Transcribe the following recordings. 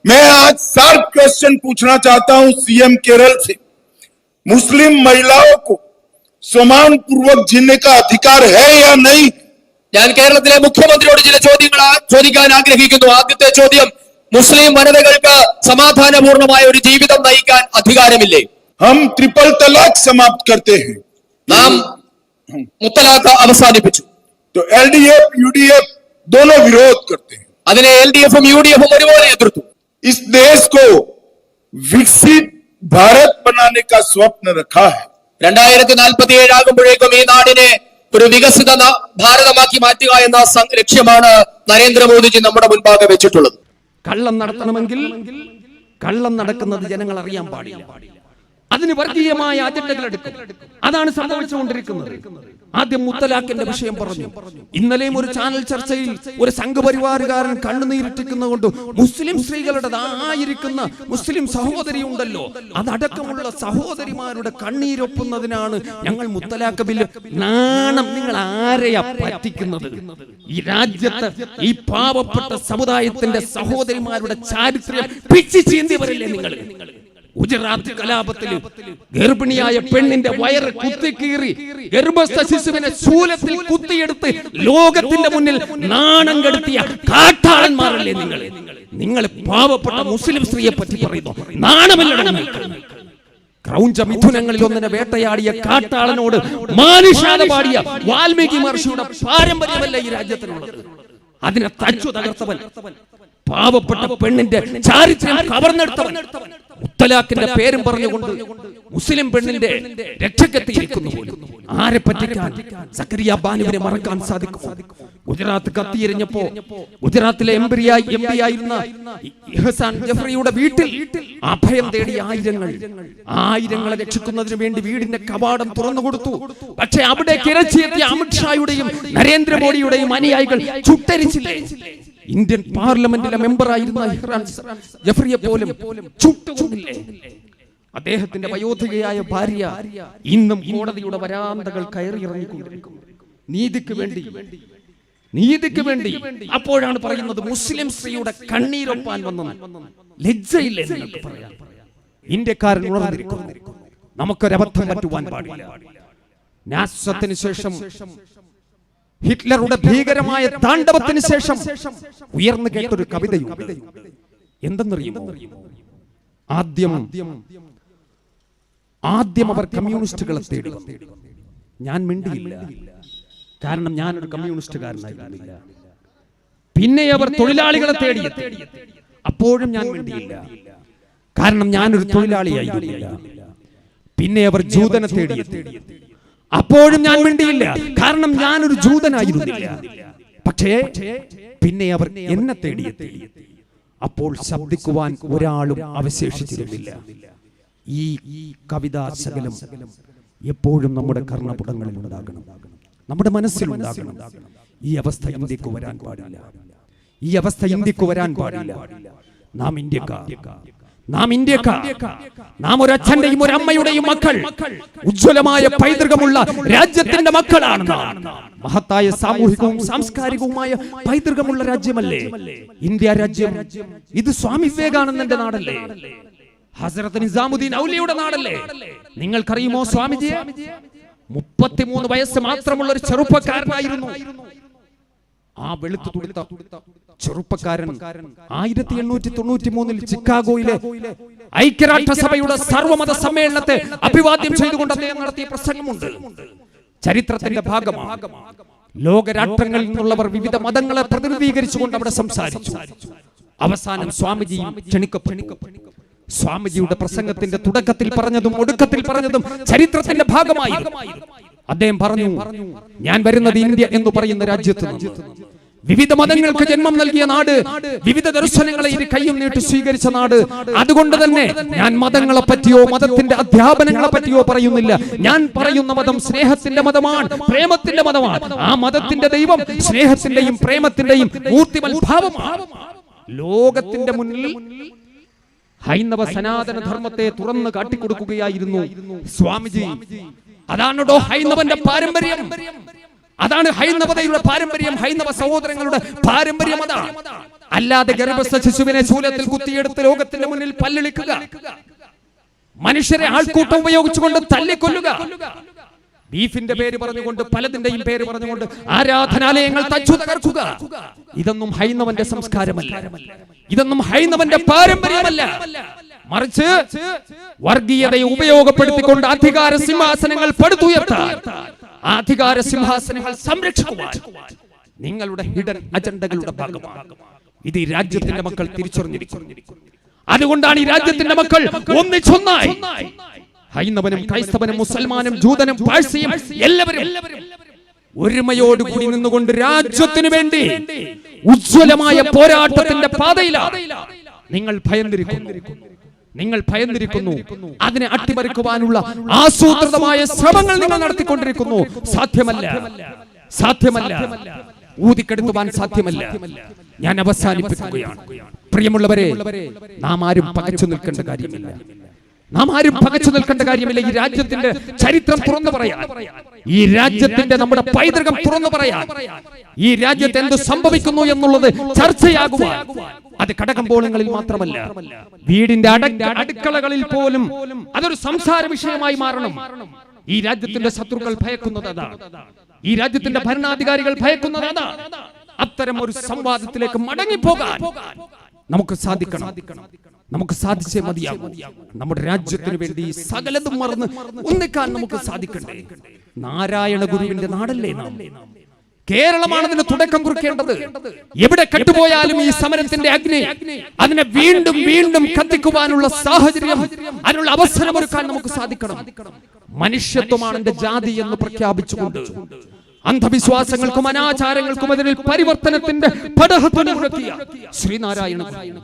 मैं आज sharp question पूछना चाहता हूं सीएम केरल से, मुस्लिम महिलाओं को सम्मान पूर्वक जीने का अधिकार है या नहीं? ഞാൻ കേരളത്തിലെ മുഖ്യമന്ത്രിയോട് ചില ചോദ്യങ്ങൾ ചോദിക്കാൻ ആഗ്രഹിക്കുന്നു. ആദ്യത്തെ ചോദ്യം, മുസ്ലിം വനിതകൾക്ക് സമാധാനപൂർണമായ ഒരു ജീവിതം നയിക്കാൻ അധികാരമില്ലേ? हम ट्रिपल तलाक समाप्त करते हैं, നാം മുത്തലാഖ് അവസാനിപ്പിച്ചു. तो एलडीएफ यूडीएफ दोनों विरोध करते हैं. അതിനെ എൽഡിഎഫും യുഡിഎഫും ഒരുപോലെ എതിർത്തു. इस देश को विकसित भारत बनाने का स्वप्न रखा है. 2047 ആകുമ്പോഴേക്കും ഈ നാടിനെ ഒരു വികസിത ഭാരതമാക്കി മാറ്റുക എന്ന ലക്ഷ്യമാണ് നരേന്ദ്രമോദിജി നമ്മുടെ മുൻപാകെ വെച്ചിട്ടുള്ളത്. കള്ളം നടത്തണമെങ്കിൽ കള്ളം നടക്കുന്നത് ജനങ്ങൾ അറിയാൻ പാടില്ല. അതിന് വർഗീയമായ അജണ്ടകൾ എടുക്കും. അതാണ് സംഭവിച്ചുകൊണ്ടിരിക്കുന്നത്. ആദ്യം മുത്തലാഖിന്റെ വിഷയം പറഞ്ഞു. ഇന്നലെയും ഒരു ചാനൽ ചർച്ചയിൽ ഒരു സംഘപരിവാറുകാരൻ കണ്ണുനീരിട്ടിരിക്കുന്നതുകൊണ്ട് മുസ്ലിം സ്ത്രീകളുടെ ആയിരിക്കുന്ന മുസ്ലിം സഹോദരി ഉണ്ടല്ലോ, അതടക്കമുള്ള സഹോദരിമാരുടെ കണ്ണീരൊപ്പുന്നതിനാണ് ഞങ്ങൾ മുത്തലാഖ് ബില്ല്. നാണം, നിങ്ങൾ ആരെയാ പറ്റിക്കുന്നത്? ഈ രാജ്യത്ത് ഈ പാവപ്പെട്ട സമുദായത്തിന്റെ സഹോദരിമാരുടെ ചാരിത്രം പിച്ചി ചീന്തിയവരല്ലേ നിങ്ങൾ? ഗുജറാത്ത് കലാപത്തിൽ ഗർഭിണിയായ പെണ്ണിന്റെ വയറ് കുത്തിക്കീറി ഗർഭസ്ഥ ശിശുവിനെ ശൂലത്തിൽ കുത്തിയെടുത്ത് ലോകത്തിന്റെ മുന്നിൽ നാണം കെടുത്തിയ കാട്ടാളന്മാരല്ലേ നിങ്ങൾ? നിങ്ങൾ പാവപ്പെട്ട മുസ്ലിം സ്ത്രീയെ പറ്റി പറയുന്നു. നാണമില്ലടോ നിങ്ങൾക്ക്? ക്രൗഞ്ച മിഥുനങ്ങളിൽ ഒന്നിനെ വേട്ടയാടിയ കാട്ടാളനോട് മാനുഷാത പാടിയ വാൽമീകി മഹർഷിയുടെ പാരമ്പര്യമല്ല ഈ രാജ്യത്തിനുള്ളത്. അതിനെ തച്ചു തകർത്തവൻ, പാവപ്പെട്ട പെണ്ണിന്റെ ചാരിത്രം കവർന്നെടുത്തവൻ, മുത്തലാഖിന്റെ പേരും പറഞ്ഞുകൊണ്ട് മുസ്ലിം പെണ്ണിന്റെ രക്ഷക്കെത്തിയിരിക്കുന്നു. ആരെ പറ്റിക്കാൻ? സക്കരിയ ബാനുവിനെ മറക്കാൻ സാധിക്കുമോ? ഗുജറാത്ത് കത്തിയെരിഞ്ഞപ്പോ ഗുജറാത്തിലെ എം പി ആയിരുന്ന ഇഹ്സാൻ ജഫ്രിയുടെ വീട്ടിൽ അഭയം തേടി ആയിരങ്ങളെ രക്ഷിക്കുന്നതിന് വേണ്ടി വീടിന്റെ കവാടം തുറന്നു കൊടുത്തു. പക്ഷെ അവിടെ കിരച്ചിയെത്തിയ അമിത്ഷായുടെയും നരേന്ദ്രമോദിയുടെയും അനുയായികൾ ചുട്ടരിച്ചില്ലേ? ഇന്ത്യൻ പാർലമെന്റിലെ മെമ്പറായിരുന്ന ഇഹ്സാൻ ജഫ്രിയെ പോലും ചുട്ടുകൊന്നില്ലേ? അദ്ദേഹത്തിന്റെ വയോധികയായ ഭാര്യ ഇന്നും കോടതിയുടെ വരാന്തകൾ കയറിയിറങ്ങിക്കൊണ്ടിരിക്കുന്നു നീതിക്ക് വേണ്ടി. അപ്പോഴാണ് പറയുന്നത് മുസ്ലിം സ്ത്രീയുടെ കണ്ണീരൊപ്പാൻ വന്നു. ലജ്ജയില്ലേ നിങ്ങൾക്ക് പറയാൻ? ഇന്ത്യക്കാരൻ ഉണർന്നിരിക്കുന്നു. നമുക്കൊരബദ്ധം പറ്റുവാൻ പാടില്ല. നാസത്തിന് ശേഷം, ഹിറ്റ്ലറുടെ ഭീകരമായ താണ്ഡവത്തിന് ശേഷം ഉയർന്നു കേട്ടൊരു കവിതയുണ്ട്. എന്തെന്നറിയുമോ? ആദ്യം അവർ കമ്മ്യൂണിസ്റ്റുകളെ തേടി. ഞാൻ മിണ്ടിയില്ല, കാരണം ഞാനൊരു കമ്മ്യൂണിസ്റ്റുകാരനായിരുന്നില്ല. പിന്നെ അവർ തൊഴിലാളികളെ തേടി. അപ്പോഴും ഞാൻ മിണ്ടിയില്ല, കാരണം ഞാനൊരു തൊഴിലാളിയായിരുന്നില്ല. പിന്നെ അവർ ജൂതനെ തേടി. അപ്പോഴും ഞാൻ മിണ്ടിയില്ല, കാരണം ഞാനൊരു ജൂതനായിരുന്നില്ല. പക്ഷേ പിന്നെ അവർ എന്നെ തേടിയെത്തി. അപ്പോൾ ശബ്ദിക്കുവാൻ ഒരാളും അവശേഷിച്ചിരുന്നില്ല. ഈ കവിതാ ശകലം എപ്പോഴും നമ്മുടെ കർണപുടങ്ങളിൽ ഉണ്ടാകണം, നമ്മുടെ മനസ്സിലുണ്ടാകണം. ഈ അവസ്ഥ ഇന്ത്യക്ക് വരാൻ പാടില്ല. നാം ഇന്ത്യക്കാർ, നാം ഒരച്ഛന്റെയും ഒരമ്മയുടെയും മക്കൾ, ഉജ്ജ്വലമായ പൈതൃകമുള്ള രാജ്യത്തിന്റെ മക്കളാണ്. മഹത്തായ സാമൂഹികവും സാംസ്കാരികവുമായ പൈതൃകമുള്ള രാജ്യമല്ലേ ഇന്ത്യ രാജ്യം? ഇത് സ്വാമി വിവേകാനന്ദന്റെ നാടല്ലേ? ഹസ്രത്ത് നിസാമുദ്ദീൻ ഔലിയുടെ നാടല്ലേ? നിങ്ങൾക്കറിയുമോ സ്വാമിജിയെ? 33 വയസ്സ് മാത്രമുള്ള ഒരു ചെറുപ്പക്കാരനായിരുന്നു. ആ വെളുത്തു തുടുത്ത ചെറുപ്പക്കാരൻ 1893 ചിക്കാഗോയിലെ ഐക്യരാഷ്ട്രസഭയുടെ സർവമത സമ്മേളനത്തെ അഭിവാദ്യം ചെയ്തുകൊണ്ട് അദ്ദേഹം നടത്തിയ പ്രസംഗമുണ്ട്. ചരിത്രത്തിന്റെ ഭാഗമാണ്. ലോകരാഷ്ട്രങ്ങളിൽ നിന്നുള്ളവർ വിവിധ മതങ്ങളെ പ്രതിനിധീകരിച്ചുകൊണ്ട് അവിടെ സംസാരിച്ചു. അവസാനം സ്വാമിജിയും ക്ഷണിക്കപ്പെട്ടു. സ്വാമിജിയുടെ പ്രസംഗത്തിന്റെ തുടക്കത്തിൽ പറഞ്ഞതും ഒടുക്കത്തിൽ പറഞ്ഞതും ചരിത്രത്തിന്റെ ഭാഗമായി. അദ്ദേഹം പറഞ്ഞു, ഞാൻ വരുന്നത് ഇന്ത്യ എന്ന് പറയുന്ന രാജ്യത്ത് നിന്ന്. വിവിധ മതങ്ങൾക്ക് ജന്മം നൽകിയ നാട്, വിവിധ ദർശനങ്ങളെ ഇരു കൈയും നീട്ടി സ്വീകരിച്ച നാട്. അതുകൊണ്ട് തന്നെ ഞാൻ മതങ്ങളെ പറ്റിയോ മതത്തിന്റെ അധ്യാപനങ്ങളെ പറ്റിയോ പറയുന്നില്ല. ഞാൻ പറയുന്ന മതം സ്നേഹത്തിന്റെ മതമാണ്, പ്രേമത്തിന്റെ മതമാണ്. ആ മതത്തിന്റെ ദൈവം സ്നേഹത്തിന്റെയും പ്രേമത്തിന്റെയും മൂർത്തിമൽ ഭാവമാണ്. ലോകത്തിന്റെ മുന്നിൽ ഹൈന്ദവ സനാതന ധർമ്മത്തെ തുറന്നു കാട്ടിക്കൊടുക്കുകയായിരുന്നു സ്വാമിജി. അതാണോ ഹൈന്ദവന്റെ പാരമ്പര്യം? അതാണ് ഹൈന്ദവതയുടെ പാരമ്പര്യം, ഹൈന്ദവ സഹോദരങ്ങളുടെ പാരമ്പര്യം. അതാണ് അല്ലാതെ ഗർഭസ്ഥ ശിശുവിനെ ശൂലത്തിൽ കുത്തിയെടുത്ത് ലോകത്തിന്റെ മുന്നിൽ പല്ലിളിക്കുക, മനുഷ്യരെ ആൾക്കൂട്ടം ഉപയോഗിച്ചുകൊണ്ട് തല്ലിക്കൊല്ലുക, ബീഫിന്റെ പേര് പറഞ്ഞുകൊണ്ട് പലതിന്റെയും പേര് പറഞ്ഞുകൊണ്ട് ആരാധനാലയങ്ങൾ തച്ചു തകർക്കുക, ഇതൊന്നും ഹൈന്ദവന്റെ സംസ്കാരമല്ല, ഇതൊന്നും ഹൈന്ദവന്റെ പാരമ്പര്യമല്ല. മറിച്ച് വർഗീയതയെ ഉപയോഗപ്പെടുത്തിക്കൊണ്ട് അധികാര സിംഹാസനങ്ങൾ പടുത്തുയർത്താൻ, അധികാര സിംഹാസനങ്ങൾ സംരക്ഷിക്കുവാൻ നിങ്ങളുടെ ഹിഡൻ അജണ്ടകളുടെ ഭാഗമാണ്. ഇത് ഈ രാജ്യത്തിന്റെ മക്കൾ തിരിച്ചറിഞ്ഞിരിക്കുന്നു. അതുകൊണ്ടാണ് ഈ രാജ്യത്തിന്റെ മക്കൾ ഒന്നിച്ചൊന്നായി ഹൈന്ദവനും ക്രൈസ്തവനും മുസൽമാനും ജൂതനും പാഴ്സിയും എല്ലാവരും ഒരുമയോടുകൂടി നിന്നുകൊണ്ട് രാജ്യത്തിനു വേണ്ടി ഉജ്ജ്വലമായ പോരാട്ടത്തിന്റെ പാതയിലാണ്. നിങ്ങൾ ഭയന്നിരിക്കുന്നു, അതിനെ അട്ടിമറിക്കുവാനുള്ള ആസൂത്രിതമായ ശ്രമങ്ങൾ നിങ്ങൾ നടത്തിക്കൊണ്ടിരിക്കുന്നു. സാധ്യമല്ല, ഊതിക്കെടുത്തുവാൻ സാധ്യമല്ല. ഞാൻ അവസാനിപ്പിക്കുകയാണ്. പ്രിയമുള്ളവരെ, നാം ആരും പകച്ചു നിൽക്കേണ്ട കാര്യമില്ല. ഈ രാജ്യത്തിന്റെ ചരിത്രം തുറന്നു പറയാൻ, ഈ രാജ്യത്തിന്റെ നമ്മുടെ പൈതൃകം തുറന്നു പറയാൻ, ഈ രാജ്യത്ത് എന്ത് സംഭവിക്കുന്നു എന്നുള്ളത് ചർച്ചയാകുവാൻ, അത് കടകമ്പോളങ്ങളിൽ മാത്രമല്ല, വീടിന്റെ അടുക്കളകളിൽ പോലും അതൊരു സംസാര വിഷയമായി മാറണം. ഈ രാജ്യത്തിന്റെ ശത്രുക്കൾ ഭയക്കുന്നത് അതാണ്. ഈ രാജ്യത്തിന്റെ ഭരണാധികാരികൾ ഭയക്കുന്നത് അതാണ്. അത്തരം ഒരു സംവാദത്തിലേക്ക് മടങ്ങിപ്പോകാൻ നമുക്ക് സാധിക്കണം. നമുക്ക് സാധിച്ചേ മതിയാകും. നമ്മുടെ രാജ്യത്തിന് വേണ്ടി സകലതും മറന്ന് ഒന്നിക്കാൻ നമുക്ക് സാധിക്കണ്ടേ? നാരായണ ഗുരുവിന്റെ നാടല്ലേ നാം? കേരളമാണതിന് തുടക്കം കുറിക്കേണ്ടത്. എവിടെ കെട്ടുപോയാലും ഈ സമരത്തിന്റെ അഗ്നി അതിനെ വീണ്ടും വീണ്ടും കത്തിക്കുവാനുള്ള സാഹചര്യം, അതിനുള്ള അവസരമൊരുക്കാൻ നമുക്ക് സാധിക്കണം. മനുഷ്യത്വമാണ് എന്റെ ജാതി എന്ന് പ്രഖ്യാപിച്ചുകൊണ്ട് അന്ധവിശ്വാസങ്ങൾക്കും അനാചാരങ്ങൾക്കും എതിരിൽ പരിവർത്തനത്തിന്റെ പടഹധ്വനി മുഴക്കിയ ശ്രീനാരായണ ഗുരു,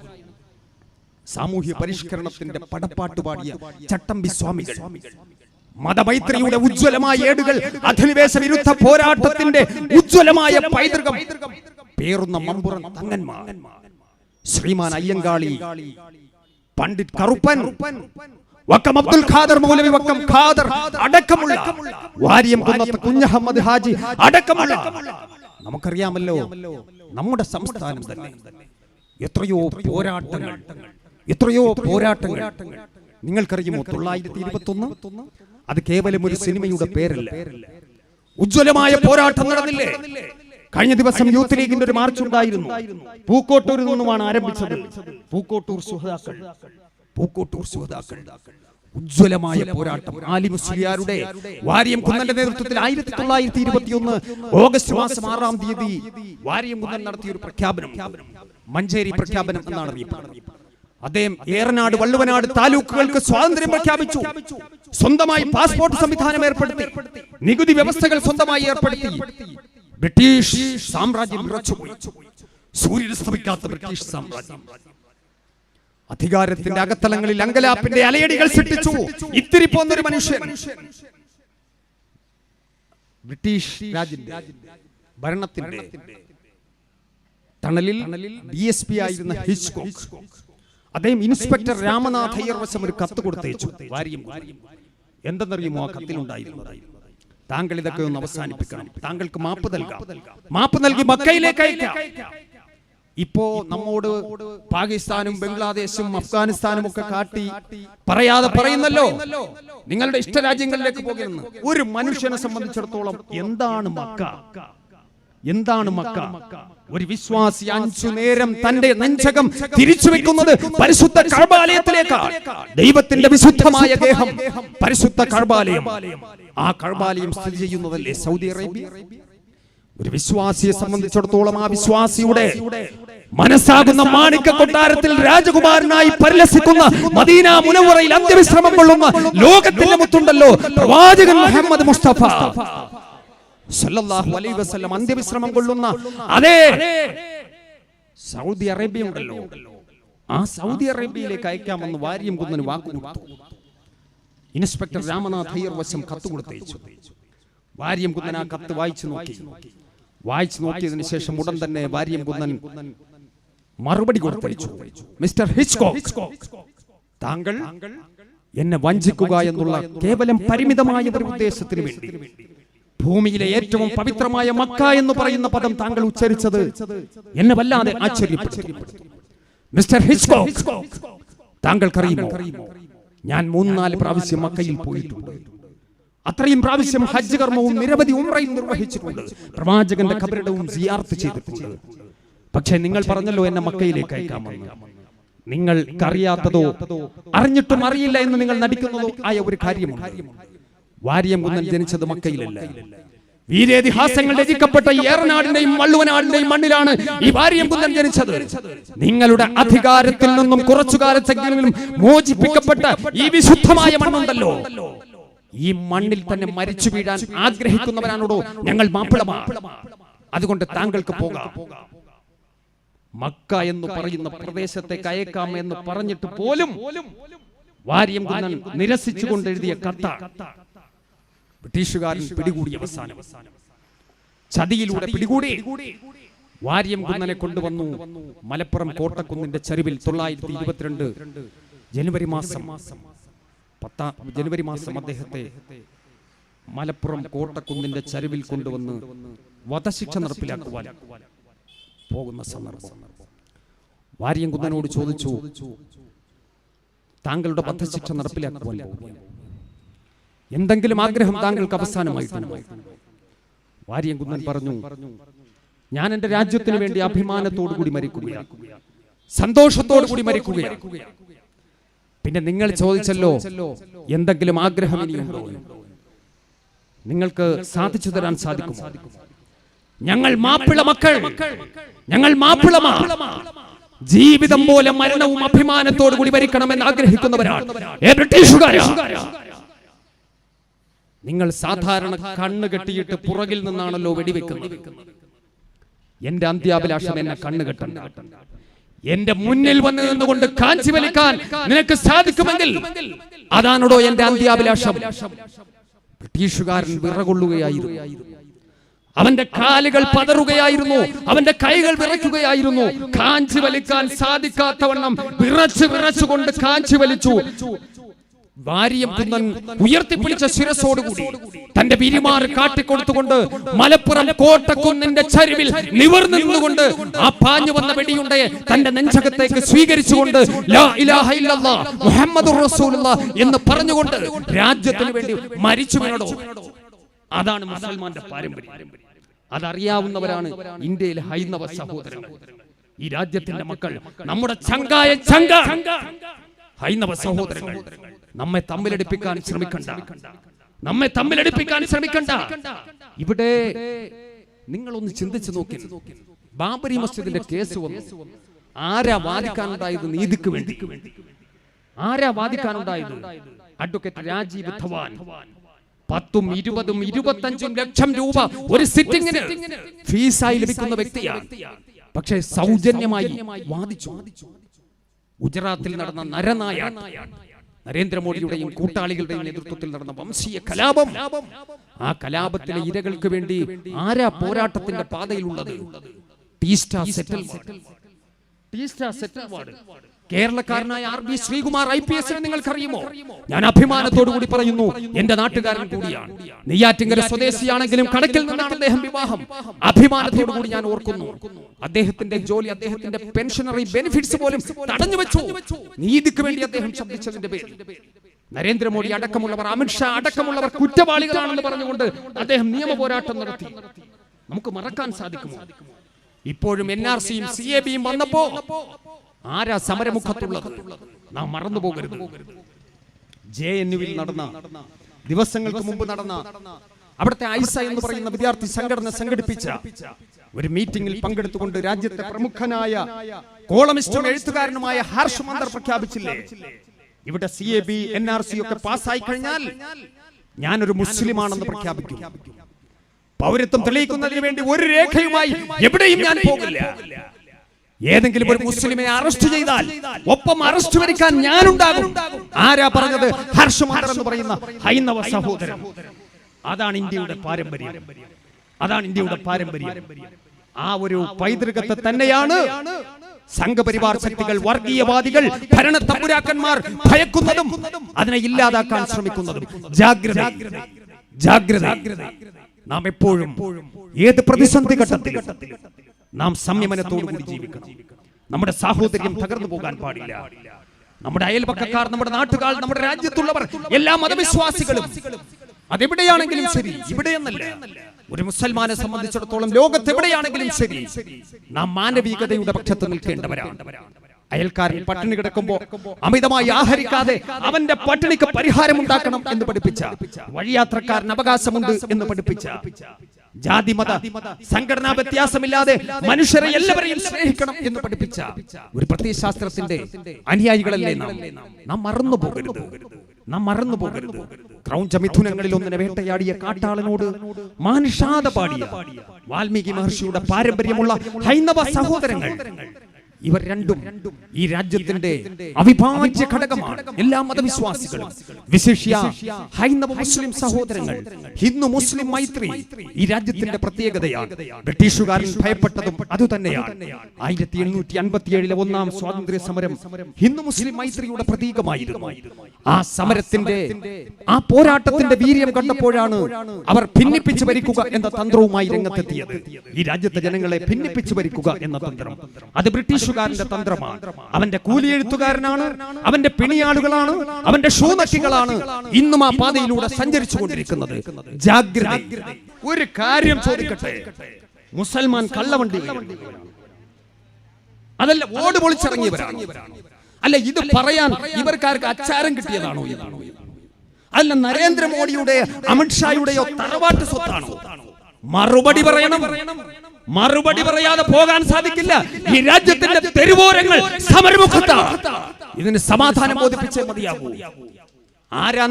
സാമൂഹ്യ പരിഷ്കരണത്തിന്റെ പടപ്പാട്ട് പാടിയ ചട്ടമ്പി സ്വാമികൾ, മതമൈത്രിയുടെ ഉജ്ജ്വലമായ ഏടുകൾ, അധിനിവേശ വിരുദ്ധ പോരാട്ടത്തിന്റെ ഉജ്ജ്വലമായ പൈതൃകം പേറുന്ന മമ്പുറം തങ്ങന്മാർ, ശ്രീമാൻ അയ്യങ്കാളി, പണ്ഡിറ്റ് കറുപ്പൻ, വക്കം അബ്ദുൽ ഖാദർ മൗലവി, വക്കം ഖാദർ അടക്കമുള്ള, വാര്യം കുന്നത്ത് കുഞ്ഞഹമ്മദ് ഹാജി അടക്കമുള്ള, നമുക്കറിയാമല്ലോ നമ്മുടെ സംസ്ഥാനം തന്നെ എത്രയോ പോരാട്ടങ്ങൾ നിങ്ങൾക്കറിയുമോ? 921 അത് കേവലം ഒരു സിനിമയുടെ പേരല്ല. ഉജ്ജ്വലമായ പോരാട്ടം നടന്നില്ലേ? കഴിഞ്ഞ ദിവസം യൂത്ത് ലീഗിന്റെ ഒരു മാർച്ച് ഉണ്ടായിരുന്നു. പൂക്കോട്ടൂരിൽ നിന്നുമാണ് ആരംഭിച്ചത്. പൂക്കോട്ടൂർ സുഹദാക്കൾ ഉജ്ജ്വലമായ പോരാട്ടം. ആലി മുസ്ലിയാരുടെ, വാര്യം കുന്നന്റെ നേതൃത്വത്തിൽ 1921 ഓഗസ്റ്റ് മാസം 6-ാം തീയതി വാര്യം കുന്നൻ നടത്തിയ ഒരു പ്രഖ്യാപനം, മഞ്ചേരി പ്രഖ്യാപനം എന്നാണ് അറിയപ്പെടുന്നത്. അദ്ദേഹം ഏറനാട്, വള്ളുവനാട് താലൂക്കുകൾക്ക് സ്വാതന്ത്ര്യം പ്രഖ്യാപിച്ചു. സ്വന്തമായി പാസ്പോർട്ട് സംവിധാനം ഏർപ്പെടുത്തി, നികുതി വ്യവസ്ഥകൾ സ്വന്തമായി ഏർപ്പെടുത്തി. ബ്രിട്ടീഷ് സാമ്രാജ്യം വിറച്ചുപോയി. സൂര്യനസ്തമിക്കാത്ത ബ്രിട്ടീഷ് സാമ്രാജ്യം അധികാരത്തിന്റെ അകത്തളങ്ങളിൽ അങ്കലാപ്പിന്റെ അലയടികൾ സൃഷ്ടിച്ചു. ഇത്തിരി പോന്നൊരു മനുഷ്യൻ, ബ്രിട്ടീഷ് രാജ്യത്തിന്റെ ഭരണത്തിന്റെ തണലിൽ DSP ആയിരുന്ന ഹിച്ച്കോക്ക്, അദ്ദേഹം ഇൻസ്പെക്ടർ രാമനാഥ് അയ്യർ വശം ഒരു കത്ത് കൊടുത്തയച്ചു. എന്തെന്നറിയുമോ ആ കത്തിലുണ്ടായിരുന്നത്? താങ്കൾ ഇതൊക്കെ ഒന്ന് അവസാനിപ്പിക്കണം, താങ്കൾക്ക് മാപ്പ് നൽകി മക്കയിലേക്ക് അയക്കാം. ഇപ്പോ നമ്മോട് പാകിസ്ഥാനും ബംഗ്ലാദേശും അഫ്ഗാനിസ്ഥാനും ഒക്കെ കാട്ടി പറയാതെ പറയുന്നല്ലോ, നിങ്ങളുടെ ഇഷ്ടരാജ്യങ്ങളിലേക്ക് പോകുന്നു. ഒരു മനുഷ്യനെ സംബന്ധിച്ചിടത്തോളം എന്താണ് മക്ക? ഒരു വിശ്വാസി 5 നേരം തന്റെ നെഞ്ചകം തിരിച്ചു വെക്കുന്നത് പരിശുദ്ധ കഅബാലയത്തിലേക്കാണ്. ദൈവത്തിന്റെ വിശുദ്ധമായ ഗേഹം പരിശുദ്ധ കഅബാലയം. ആ കഅബാലയം സ്ഥിതി ചെയ്യുന്നതല്ലേ സൗദി അറേബ്യ. ഒരു വിശ്വാസിയെ സംബന്ധിച്ചിടത്തോളം ആ വിശ്വാസിയുടെ മനസ്സാകുന്ന മാണിക്ക കൊട്ടാരത്തിൽ രാജകുമാരനായി പരിലസിക്കുന്ന മദീന മുനവ്വറയിൽ അന്ത്യവിശ്രമം കൊള്ളുന്ന ലോകത്തിന്റെ മുത്തുണ്ടല്ലോ പ്രവാചകൻ മുഹമ്മദ് മുസ്തഫ സല്ലല്ലാഹു അലൈഹി വസല്ലം അന്ത്യവിശ്രമം കൊള്ളുന്ന അതേ സൗദി അറേബ്യ ഉണ്ടല്ലോ, ആ സൗദി അറേബ്യയിലേക്ക് അയക്കാമെന്ന് വാര്യം കുന്നന് വാക്കുകൊടുത്തു. ഇൻസ്പെക്ടർ രാമനാഥ് അയ്യർ വശം കത്ത് കൊടുത്തയച്ചു. വാര്യം കുന്നൻ ആ കത്ത് വായിച്ചു നോക്കിയതിനു ശേഷം ഉടൻ തന്നെ വാര്യം കുന്നൻ മറുപടി കൊടുത്തയച്ചു. മിസ്റ്റർ ഹിച്ച്കോക്ക്, താങ്കൾ എന്നെ വഞ്ചിക്കുക എന്നുള്ള കേവലം പരിമിതമായ ഒരു ഉദ്ദേശത്തിന് വേണ്ടി ഭൂമിയിലെ ഏറ്റവും പവിത്രമായ മക്ക എന്ന് പറയുന്ന പദം താങ്കൾ ഉച്ചരിച്ചത് എന്നെ വല്ലാതെ ആശ്ചര്യപ്പെടുത്തി. മിസ്റ്റർ ഹിച്ച്കോക്ക്, താങ്കൾക്കറിയുമോ, ഞാൻ 3-4 പ്രാവശ്യം മക്കയിൽ പോയിട്ടുണ്ട്. അത്രയും പ്രാവശ്യം ഹജ്ജ് കർമ്മവും നിരവധി ഉംറയും നിർവഹിച്ചിട്ടുണ്ട്. പ്രവാചകന്റെ ഖബറിടവും സിയാറത്ത് ചെയ്തിട്ടുണ്ട്. പക്ഷേ നിങ്ങൾ പറഞ്ഞല്ലോ എന്നെ മക്കയിലേക്ക് അയക്കാമെന്ന്. നിങ്ങൾക്കറിയാത്തതോ അറിഞ്ഞിട്ടും അറിയില്ല എന്ന് നിങ്ങൾ നടിക്കുന്നതോ ആയ ഒരു കാര്യമുണ്ട്. വാര്യംകുന്നൻ ജനിച്ചത് മക്കയിലല്ല. വീരേതിഹാസങ്ങൾ രചിക്കപ്പെട്ട ഏറനാടിന്റെയും വള്ളുവനാടിന്റെയും മണ്ണിലാണ് ഈ വാര്യംകുന്നൻ ജനിച്ചത്. നിങ്ങളുടെ അധികാരത്തിൽ നിന്നും കുറച്ചു കാലത്തെങ്കിലും മോചിപ്പിക്കപ്പെട്ട ഈ വിശുദ്ധമായ മണ്ണുണ്ടല്ലോ, ഈ മണ്ണിൽ തന്നെ മരിച്ചു വീഴാൻ ആഗ്രഹിക്കുന്നവരാണോടോ ഞങ്ങൾ മാപ്പിളമാ. അതുകൊണ്ട് താങ്കൾക്ക് പോകാം. മക്ക എന്ന് പറയുന്ന പ്രദേശത്തേക്ക് അയക്കാം എന്ന് പറഞ്ഞിട്ട് പോലും വാര്യംകുന്നൻ നിരസിച്ചുകൊണ്ട് എഴുതിയ കത്ത ബ്രിട്ടീഷുകാരൻ പിടികൂടിയ അവസാനം ചതിയിലൂടെ പിടികൂടി വാര്യംകുന്നനെ കൊണ്ടുവന്നു മലപ്പുറം കോട്ടക്കുന്നിന്റെ ചരിവിൽ 1922 ജനുവരി മാസം അദ്ദേഹത്തെ മലപ്പുറം കോട്ടക്കുന്നിന്റെ ചരിവിൽ കൊണ്ടുവന്ന് വധശിക്ഷ നടപ്പിലാക്കുവാൻ പോകുന്ന സന്ദർഭം വാര്യംകുന്നനോട് ചോദിച്ചു, താങ്കളുടെ വധശിക്ഷ നടപ്പിലാക്കുവാൻ എന്തെങ്കിലും ആഗ്രഹം താങ്കൾക്ക് അവസാനമായിട്ടുണ്ട്? വാര്യംകുന്നൻ പറഞ്ഞു, ഞാൻ എന്റെ രാജ്യത്തിന് വേണ്ടി അഭിമാനത്തോടു കൂടി മരിക്കുകയാണ്, സന്തോഷത്തോടു കൂടി മരിക്കുകയാണ്. പിന്നെ നിങ്ങൾ ചോദിച്ചല്ലോ എന്തെങ്കിലും ആഗ്രഹം ഇനിയുണ്ടോ? നിങ്ങൾക്ക് സാധിച്ചു തരാൻ സാധിക്കുമോ? ഞങ്ങൾ മാപ്പിള മക്കൾ, ഞങ്ങൾ മാപ്പിളമാ, ജീവിതം പോലെ മരണവും അഭിമാനത്തോടു കൂടി മരിക്കണമെന്ന് ആഗ്രഹിക്കുന്നവരാണ്. ബ്രിട്ടീഷുകാരാ, നിങ്ങൾ സാധാരണ കണ്ണ് കെട്ടിയിട്ട് പുറകിൽ നിന്നാണല്ലോ വെടിവെക്കുന്നത്. എന്റെ അന്ത്യാഭിലാഷം എന്നെ കണ്ണ് കെട്ടണ്ട. എന്റെ മുന്നിൽ വന്ന് നിന്നുകൊണ്ട് കാഞ്ചി വലിക്കാൻ നിനക്ക് സാധിക്കുമെങ്കിൽ അതാണോ എന്റെ അന്ത്യാഭിലാഷം? ബ്രിട്ടീഷുകാരൻ വിറകൊള്ളുകയായിരുന്നു. അവന്റെ കാലുകൾ പതറുകയായിരുന്നു, അവന്റെ കൈകൾ വിറയ്ക്കുകയായിരുന്നു. കാഞ്ചി വലിക്കാൻ സാധിക്കാത്തവണ്ണം വിറച്ചുകൊണ്ട് കാഞ്ചി വലിച്ചു. വാര്യംകുന്നൻ ഉയർത്തിപ്പിടിച്ച ശിരസോടുകൂടി തന്റെ പിരിമാറ് കാട്ടിക്കൊടുത്തുകൊണ്ട് മലപ്പുറം കോട്ടക്കുന്നിന്റെ ചരിവിൽ നിവർന്നു നിന്നുകൊണ്ട് ആ പാഞ്ഞു വന്ന വെടിയുണ്ടയെ തന്റെ നെഞ്ചകത്തേക്ക് സ്വീകരിച്ചുകൊണ്ട് ലാ ഇലാഹ ഇല്ലല്ലാഹ് മുഹമ്മദുർ റസൂലുള്ളാഹ് എന്ന് പറഞ്ഞുകൊണ്ട് രാജ്യത്തിന് വേണ്ടി മരിച്ചു വീണോ. അതാണ് മുസൽമാന്റെ പാരമ്പര്യം. അതറിയാവുന്നവരാണ് ഇന്ത്യയിലെ ഹൈന്ദവ സഹോദരങ്ങൾ, ഈ രാജ്യത്തിന്റെ മക്കൾ, നമ്മുടെ ചങ്കായ ഹൈന്ദവ സഹോദരങ്ങൾ. നമ്മെ തമ്മിലടിപ്പിക്കാൻ ശ്രമിക്കണ്ട. ഇവിടെ നിങ്ങളൊന്ന് ചിന്തിച്ചു നോക്കി, ബാബരി മസ്ജിദിന്റെ കേസ് വന്നു. ആരാ വാദിക്കാനുണ്ടായത്? നീതിക്ക് വേണ്ടി ആരാ വാദിക്കാനുണ്ടായത്? അഡ്വക്കേറ്റ് രാജീവ് ധവാൻ 10, 20, 25 ലക്ഷം രൂപ ഒരു സിറ്റിംഗിന് ഫീസായി ലഭിക്കുന്ന വ്യക്തിയാണ്. പക്ഷേ സൗജന്യമായി വാദിച്ചു. ഗുജറാത്തിൽ നടന്ന നരനായാട്ട്, നരേന്ദ്രമോദിയുടെയും കൂട്ടാളികളുടെയും നേതൃത്വത്തിൽ നടന്ന വംശീയ കലാപം, ആ കലാപത്തിലെ ഇരകൾക്ക് വേണ്ടി ആരാ പോരാട്ടത്തിന്റെ പാതയിലുള്ളത്? ടീസ്റ്റ സെറ്റിൽവാർഡ് കേരളക്കാരനായ RB ശ്രീകുമാർ IPS നിങ്ങൾക്കറിയുമോ? ഞാൻ അഭിമാനത്തോടു കൂടി പറയുന്നു, എന്റെ നാട്ടുകാരൻ കൂടിയാണ്. നെയ്യാറ്റിങ്കര സ്വദേശിയാണെങ്കിലും കടക്കിൽ നിന്നാണ് അദ്ദേഹം വിവാഹം. അഭിമാനത്തോടു കൂടി ഞാൻ ഓർക്കുന്നു. അദ്ദേഹത്തിന്റെ ജോലി, അദ്ദേഹത്തിന്റെ പെൻഷനറി ബെനിഫിറ്റ്സ് പോലും തടഞ്ഞു വെച്ചു. നീതിക്ക് വേണ്ടി അദ്ദേഹം ശബ്ദിച്ചതിന്റെ പേരിൽ നരേന്ദ്രമോദി അടക്കമുള്ളവർ, അമിത്ഷാ അടക്കമുള്ളവർ കുറ്റവാളികളാണെന്ന് പറഞ്ഞുകൊണ്ട് അദ്ദേഹം നിയമ പോരാട്ടം നടത്തി. നമുക്ക് മറക്കാൻ സാധിക്കുമോ? ഇപ്പോഴും NRCയും CABയും വന്നപ്പോ ആരാ സമരമുഖത്തുള്ളത്? നാം മറന്നു പോകരുത്. JNUവിൽ നടന്ന, ദിവസങ്ങൾക്ക് മുമ്പ് നടന്ന, അവിടുത്തെ ഐസ എന്ന് പറയുന്ന വിദ്യാർത്ഥി സംഘടന സംഘടിപ്പിച്ച ഒരു മീറ്റിംഗിൽ പങ്കെടുത്തുകൊണ്ട് രാജ്യത്തെ പ്രമുഖനായ കോളമിസ്റ്റും എഴുത്തുകാരനുമായ ഹർഷ് മന്ദർ പ്രഖ്യാപിച്ചില്ലേ, ഇവിടെ CAB NRC ഒക്കെ പാസ്സായി കഴിഞ്ഞാൽ ഞാനൊരു മുസ്ലിമാണെന്ന് പ്രഖ്യാപിക്കും. പൗരത്വം തെളിയിക്കുന്നതിന് വേണ്ടി ഒരു രേഖയുമായി എവിടെയും ഞാൻ പോകില്ല. ഏതെങ്കിലും ഒരു മുസ്ലിമിനെ അറസ്റ്റ് ചെയ്താൽ ഒപ്പം അറസ്റ്റ് വരിക്കാൻ ഞാനുണ്ടാകും. ആരാ പറഞ്ഞത്? ഹർഷ് മന്ദർ എന്ന് പറയുന്ന ഹൈന്ദവ സഹോദരൻ. അതാണ് ഇന്ത്യയുടെ പാരമ്പര്യം. ആ ഒരു പൈതൃകത്തെ തന്നെയാണ് സംഘപരിവാർ ശക്തികൾ, വർഗീയവാദികൾ, ഭരണ തമ്പുരാക്കന്മാർ ഭയക്കുന്നതും അതിനെ ഇല്ലാതാക്കാൻ ശ്രമിക്കുന്നതും. ജാഗ്രത. നാം എപ്പോഴും ഏത് പ്രതിസന്ധി ഘട്ടത്തിലും നാം സംയമനത്തോടു കൂടി ജീവിക്കണം. നമ്മുടെ സാഹോദര്യം തകർന്നു പോകാൻ പാടില്ല. നമ്മുടെ അയൽപക്കക്കാർ, നമ്മുടെ നാട്ടുകാർ, നമ്മുടെ രാജ്യത്തുള്ളവർ, എല്ലാ മതവിശ്വാസികളും അതെവിടെയാണെങ്കിലും ശരി, ഇവിടെയെന്നല്ല, ഒരു മുസൽമാനെ സംബന്ധിച്ചിടത്തോളം ലോകത്ത് എവിടെയാണെങ്കിലും ശരി, നാം മാനവികതയുടെ പക്ഷത്ത് നിൽക്കേണ്ടവരാണ്. അയൽക്കാരൻ പട്ടിണി കിടക്കുമ്പോ അമിതമായി ആഹരിക്കാതെ അവന്റെ പട്ടിണിക്ക് പരിഹാരം ഉണ്ടാക്കണം എന്ന് പഠിപ്പിച്ച, വഴിയാത്രക്കാരന് അവകാശമുണ്ട് എന്ന് പഠിപ്പിച്ച, ജാതി മത സംഘടനാ വ്യത്യാസമില്ലാതെ മനുഷ്യരെ എല്ലാവരെയും സ്നേഹിക്കണം എന്ന് പഠിപ്പിച്ച ഒരു പ്രത്യയശാസ്ത്രത്തിന്റെ അനുയായികളല്ലേ നാം മറന്നു പോകരുത്. ക്രൗഞ്ചമിഥുനങ്ങളിൽ ഒന്നിനെ വേട്ടയാടിയ കാട്ടാളനോട് മാനുഷാദ പാടിയ വാൽമീകി മഹർഷിയുടെ പാരമ്പര്യമുള്ള ഹൈന്ദവ സഹോദരങ്ങൾ, ഇവർ രണ്ടും ഈ രാജ്യത്തിന്റെ അവിഭാജ്യ ഘടകമാണ്. എല്ലാ മതവിശ്വാസികളും, വിശേഷ്യ ഹൈന്ദവ മുസ്ലിം സഹോദരങ്ങൾ, ഹിന്ദു മുസ്ലിം മൈത്രി ഈ രാജ്യത്തിന്റെ പ്രത്യേകതയാണ്. ബ്രിട്ടീഷുകാരൻ ഭയപ്പെട്ടതും അതുതന്നെയാണ്. 1857 ഒന്നാം സ്വാതന്ത്ര്യ സമരം ഹിന്ദു മുസ്ലിം മൈത്രിയുടെ പ്രതീകമായിരുന്നു. ആ സമരത്തിന്റെ, ആ പോരാട്ടത്തിന്റെ വീര്യം കണ്ടപ്പോഴാണ് അവർ ഭിന്നിപ്പിച്ചു ഭരിക്കുക എന്ന തന്ത്രവുമായി രംഗത്തെത്തിയത്. ഈ രാജ്യത്തെ ജനങ്ങളെ ഭിന്നിപ്പിച്ചു ഭരിക്കുക എന്ന തന്ത്രം, അത് ബ്രിട്ടീഷുകാരന്റെ തന്ത്രമാണ്. അവന്റെ കൂലിയെഴുത്തുകാരനാണ്, അവന്റെ പിണിയാളുകളാണ്, അവന്റെ ഷൂനക്കികളാണ് ഇന്നും ആ പാതയിലൂടെ സഞ്ചരിച്ചു കൊണ്ടിരിക്കുന്നത്. ജാഗ്രത. ഒരു കാര്യം ചോദിക്കട്ടെ, മുസൽമാൻ കള്ളവണ്ടി അതല്ല, ഓട് പൊളിച്ചിറങ്ങിയവരാണ്. അല്ല, ഇത് പറയാൻ ഇവർക്കാർക്ക് അച്ചാരം കിട്ടിയതാണോ? അല്ല, നരേന്ദ്രമോദിയുടെ അമിത്ഷായുടെയോ തറവാട്ട് സ്വത്താണോ? മറുപടി പറയണം. മറുപടി പറയാതെ പോകാൻ സാധിക്കില്ല. ഈ രാജ്യത്തിന്റെ തെരുവോരങ്ങൾ സമരമുഖത്താണ്. ഇതിന് സമാധാനം ബോധിപ്പിച്ചേ മതിയാകൂ. ആരാ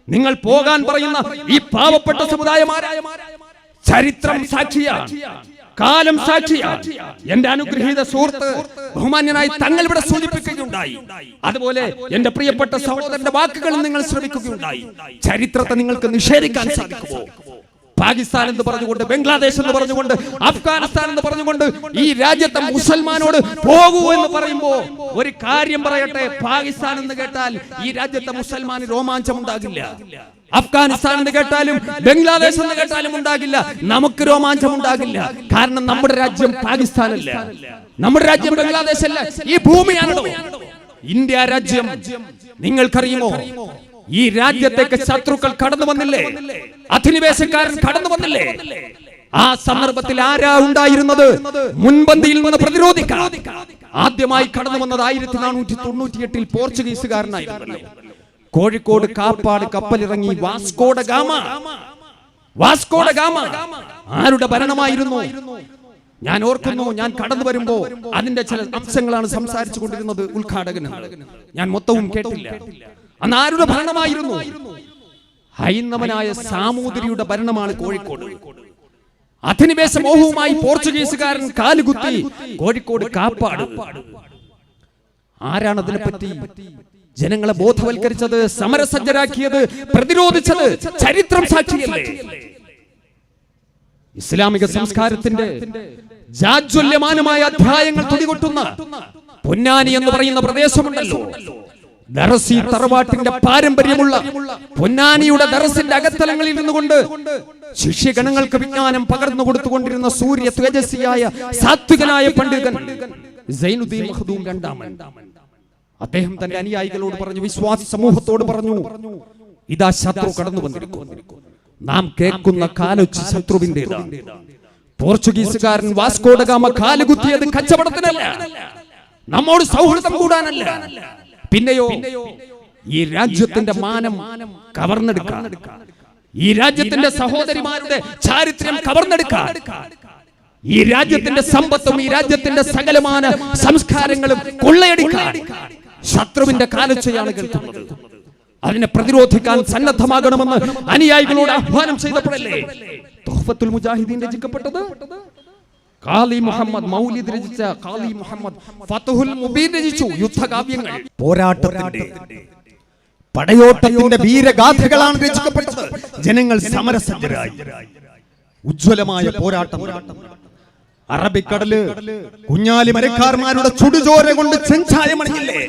നിങ്ങൾ പോകാൻ പറയുന്ന ഈ പാവപ്പെട്ട സമുദായം ആരാ? ചരിത്രം സാക്ഷിയാണ്, കാലം സാക്ഷിയാണ്. എന്റെ അനുഗ്രഹീത സുഹൃത്ത് ബഹുമാന്യനായി തങ്ങൾ ഇവിടെ സൂചിപ്പിക്കുകയുണ്ടായി. അതുപോലെ എന്റെ പ്രിയപ്പെട്ട സഹോദരന്റെ വാക്കുകൾ നിങ്ങൾ ശ്രമിക്കുകയുണ്ടായി. ചരിത്രത്തെ നിങ്ങൾക്ക് നിഷേധിക്കാൻ സാധിക്കുമോ? പാകിസ്ഥാൻ എന്ന് പറഞ്ഞുകൊണ്ട്, ബംഗ്ലാദേശ് എന്ന് പറഞ്ഞുകൊണ്ട്, അഫ്ഗാനിസ്ഥാൻ എന്ന് പറഞ്ഞുകൊണ്ട് ഈ രാജ്യത്തെ മുസൽമാനോട് പോകൂ എന്ന് പറയുമ്പോ ഒരു കാര്യം പറയട്ടെ, പാകിസ്ഥാൻ എന്ന് കേട്ടാൽ ഈ രാജ്യത്തെ മുസൽമാന് രോമാഞ്ചം ഉണ്ടാകില്ല. അഫ്ഗാനിസ്ഥാൻ എന്ന് കേട്ടാലും ബംഗ്ലാദേശ് എന്ന് കേട്ടാലും ഉണ്ടാകില്ല. നമുക്ക് രോമാഞ്ചം ഉണ്ടാകില്ല. കാരണം നമ്മുടെ രാജ്യം പാകിസ്ഥാനല്ല, നമ്മുടെ രാജ്യം ബംഗ്ലാദേശ് അല്ല, ഈ ഭൂമിയാണോ ഇന്ത്യ രാജ്യം. നിങ്ങൾക്കറിയുമോ, ഈ രാജ്യത്തേക്ക് ശത്രുക്കൾ കടന്നു വന്നില്ലേ? അധിനിവേശക്കാരൻ കടന്നു വന്നില്ലേ? ആ സന്ദർഭത്തിൽ ആരാ ഉണ്ടായിരുന്നത് മുൻപന്തിയിൽ നിന്ന് പ്രതിരോധിക്കാൻ? ആദ്യമായി കടന്നു വന്നത് 1498 പോർച്ചുഗീസുകാരനായിരുന്നു. കോഴിക്കോട് കാപ്പാട് കപ്പലിറങ്ങി വാസ്കോഡ ഗാമ ആരുടെ ഭരണമായിരുന്നു? ഞാൻ ഓർക്കുന്നു, ഞാൻ കടന്നു വരുമ്പോ അതിന്റെ ചില അംശങ്ങളാണ് സംസാരിച്ചു കൊണ്ടിരുന്നത് ഉദ്ഘാടകൻ. ഞാൻ മൊത്തവും കേട്ടില്ല. അന്ന് ആരുടെ ഭരണമായിരുന്നു? ഹൈന്ദവനായ സാമൂതിരിയുടെ ഭരണമാണ് കോഴിക്കോട്. അധിനിവേശ മോഹവുമായി പോർച്ചുഗീസുകാരൻ കാലുകുത്തി കോഴിക്കോട് കാപ്പാട്. ആരാണ് അതിനെപ്പറ്റി ജനങ്ങളെ ബോധവൽക്കരിച്ചത്, സമരസജ്ജരാക്കിയത്, പ്രതിരോധിച്ചത്? ചരിത്രം സാക്ഷിയല്ലേ? ഇസ്ലാമിക സംസ്കാരത്തിന്റെ ജാജ്വല്യമാനമായ അധ്യായങ്ങൾ തുടികൊട്ടുന്ന പൊന്നാനി എന്ന് പറയുന്ന പ്രദേശമുണ്ടല്ലോ. ദറസി തറവാട്ടിന്റെ പാരമ്പര്യമുള്ള പൊന്നാനിയുടെ ദറസിന്റെ അകത്തലങ്ങളിൽ നിന്നുകൊണ്ട് ശിഷ്യഗണങ്ങൾക്ക് വിജ്ഞാനം പകർന്നു കൊടുത്തുകൊണ്ടിരുന്ന സൂര്യ തേജസ്വിയായ സാത്വികനായ പണ്ഡിതൻ സൈനുദ്ദീൻ മഖ്ദൂം രണ്ടാമൻ, അദ്ദേഹം തന്റെ അനുയായികളോട് പറഞ്ഞു, വിശ്വാസി സമൂഹത്തോട് പറഞ്ഞു, ഇതാ ശത്രു കടന്നു വന്നിരിക്കുന്നു. നാം കേൾക്കുന്ന കാലൊച്ച് ശത്രുവിന്റേതാണ്. പോർച്ചുഗീസുകാരൻ വാസ്കോഡ ഗാമ കാലുകുത്തിയത് കച്ചവടത്തിനല്ല, നമ്മോട് സൗഹൃദം കൂടാനല്ല, പിന്നെയോ ഈ രാജ്യത്തിന്റെ മാനം കവർന്നെടുക്കാൻ, ഈ രാജ്യത്തിന്റെ സഹോദരിമാരുടെ ചാരിത്രം കവർന്നെടുക്കാൻ, ഈ രാജ്യത്തിന്റെ സമ്പത്തും ഈ രാജ്യത്തിന്റെ സകലമാന സംസ്കാരങ്ങളും കൊള്ളയടിക്കാൻ ശത്രുവിന്റെ കാലൊച്ചയാണ് കേൾക്കുന്നത്. അതിനെ പ്രതിരോധിക്കാൻ സന്നദ്ധമാകണമെന്ന് അനുയായികളോട് ആഹ്വാനം ചെയ്തപ്പോഴല്ലേ തുഹ്ഫത്തുൽ മുജാഹിദീൻ രചിക്കപ്പെട്ടത്? ഖാലി മുഹമ്മദ് മൗലിദ് രചിച്ച ഖാലി മുഹമ്മദ് ഫത്ഹുൽ മുബീൻ രചിച്ചു യുദ്ധകാവ്യങ്ങൾ. പോരാട്ടത്തിന്റെ പടയോട്ടത്തിന്റെ വീരഗാഥകളാണ് രചിക്കപ്പെട്ടത്. ജനങ്ങൾ സമരസജ്ജരായി. ഉജ്ജ്വലമായ പോരാട്ടം. അറബിക്കടല് കുഞ്ഞാലി മരക്കാർമാരുടെ ചുടുചോര കൊണ്ട് ചെഞ്ചായമണിഞ്ഞില്ലേ?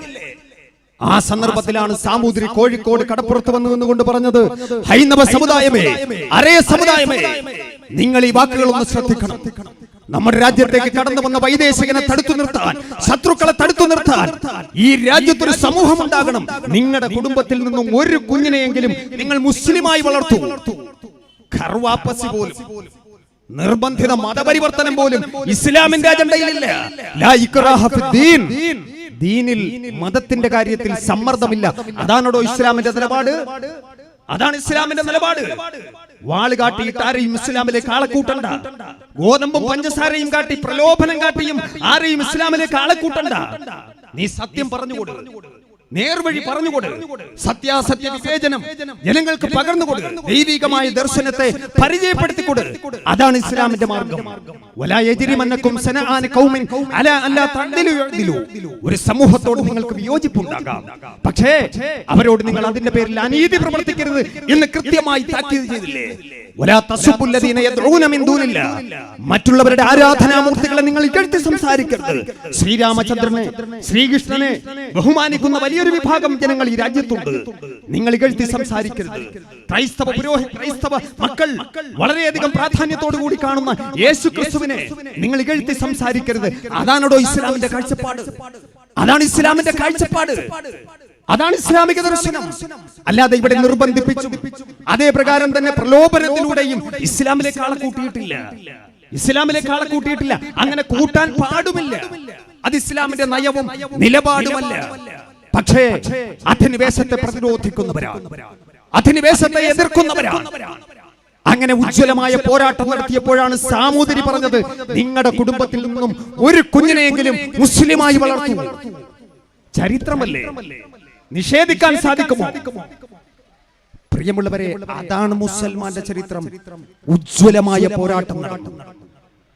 ആ സന്ദർഭത്തിലാണ് സാമൂതിരി കോഴിക്കോട് കടപ്പുറത്ത് വന്നു നിന്നുകൊണ്ട് പറഞ്ഞത്, ഹൈന്ദവ സമുദായമേ, അരേ സമുദായമേ, നിങ്ങൾ ഈ വാക്കുകളൊന്ന് ശ്രദ്ധിക്കണം. നമ്മുടെ രാജ്യത്തേക്ക് കടന്നു വന്ന വൈദേശികനെ തടുത്തു നിർത്താൻ, ശത്രുക്കളെ തടുത്തു നിർത്താൻ ഈ രാജ്യത്തൊരു സമൂഹം ഉണ്ടാകണം. നിങ്ങളുടെ കുടുംബത്തിൽ നിന്നും ഒരു കുഞ്ഞിനെയെങ്കിലും നിങ്ങൾ മുസ്ലിമായി വളർത്തു. ഖർവാപ്പസി പോലും, നിർബന്ധിത മതപരിവർത്തനം പോലും ഇസ്ലാമിന്റെ അജണ്ടയിലില്ല. ലാ ഇക്റാഹ ഫിദ്ദീൻ, ദീനിൽ മതത്തിന്റെ കാര്യത്തിൽ സമ്മർദ്ദമില്ല. അതാണോ ഇസ്ലാമിന്റെ നിലപാട്? അതാണ് ഇസ്ലാമിന്റെ നിലപാട്. വാള് കാട്ടിയിട്ട് ആരെയും ഇസ്ലാമിലേക്ക് ആളെ കൂട്ടണ്ട. ഗോതമ്പും പഞ്ചസാരയും കാട്ടി പ്രലോഭനം കാട്ടിയും ആരെയും ഇസ്ലാമിലേക്ക് ആളെ കൂട്ടണ്ട. നീ സത്യം പറഞ്ഞുകൊടു, നേർവഴി പറഞ്ഞുകൊടു, സത്യാസത്യ വിവേചനം ജനങ്ങൾക്ക് പകർന്നുകൊടു, ദൈവികമായ ദർശനത്തെ പരിചയപ്പെടുത്തിക്കൊടു. അതാണ് ഇസ്ലാമിന്റെ മാർഗം. വലാ യജ്രിമന്നകും സനആന ഖൗമിൻ അലാ അല്ലാ തഅദിലു യഅദിലു. ഒരു സമൂഹത്തോട് നിങ്ങൾക്ക് വിയോജിപ്പുണ്ടാകാം, പക്ഷേ അവരോട് നിങ്ങൾ അതിന്റെ പേരിൽ അനീതി പ്രവർത്തിക്കരുത് എന്ന് കൃത്യമായി താക്കീത് ചെയ്തില്ലേ? വലാ തസുബ്ബു അല്ലദീന യദ്ഊന മിൻ ദൂനില്ലാ. മറ്റുള്ളവരുടെ ആരാധനാമൂർത്തികളെ നിങ്ങൾ ഇകഴ്ത്തി സംസാരിക്കരുത്. ശ്രീരാമചന്ദ്രനെ, ശ്രീകൃഷ്ണനെ ബഹുമാനിക്കുന്ന വലിയൊരു വിഭാഗം ജനങ്ങൾ ഈ രാജ്യത്തുണ്ട്. നിങ്ങൾ ഇകഴ്ത്തി സംസാരിക്കരുത്. ക്രൈസ്തവ മക്കൾ വളരെയധികം പ്രാധാന്യത്തോടു കൂടി കാണുന്ന യേശു ക്രിസ്തുവിനെ നിങ്ങൾ ഇകഴ്ത്തി സംസാരിക്കരുത്. അതാണോ ഇസ്ലാമിന്റെ കാഴ്ചപ്പാട്? അതാണ് ഇസ്ലാമിന്റെ കാഴ്ചപ്പാട്. അതാണ് ഇസ്ലാമിക ദർശനം. അല്ലാതെ ഇവിടെ നിർബന്ധിപ്പിച്ചു അതേ പ്രകാരം തന്നെ പ്രലോഭനത്തിലൂടെയും ഇസ്ലാമിലേക്ക് ആളെ കൂട്ടിയിട്ടില്ല. ഇസ്ലാമിലേക്ക് ആളെ കൂട്ടിയിട്ടില്ല. അങ്ങനെ കൂട്ടാൻ പാടുമില്ല. അത് ഇസ്ലാമിന്റെ നയവും നിലപാടുമല്ല. പക്ഷേ അധിനിവേശത്തെ പ്രതിരോധിക്കുന്നവരാണ്, അധിനിവേശത്തെ എതിർക്കുന്നവരാണ്. അങ്ങനെ ഉജ്ജ്വലമായ പോരാട്ടം നടത്തിയപ്പോഴാണ് സാമൂതിരി പറഞ്ഞത്, നിങ്ങളുടെ കുടുംബത്തിൽ നിന്നും ഒരു കുഞ്ഞിനെയെങ്കിലും മുസ്ലിമായി വളർത്തൂ. ചരിത്രമല്ലേ, നിഷേധിക്കാൻ സാധിക്കുമോ? പ്രിയമുള്ളവരെ, അതാണ് മുസൽമാന്റെ ചരിത്രം. ഉജ്ജ്വലമായ പോരാട്ടം നടത്തും.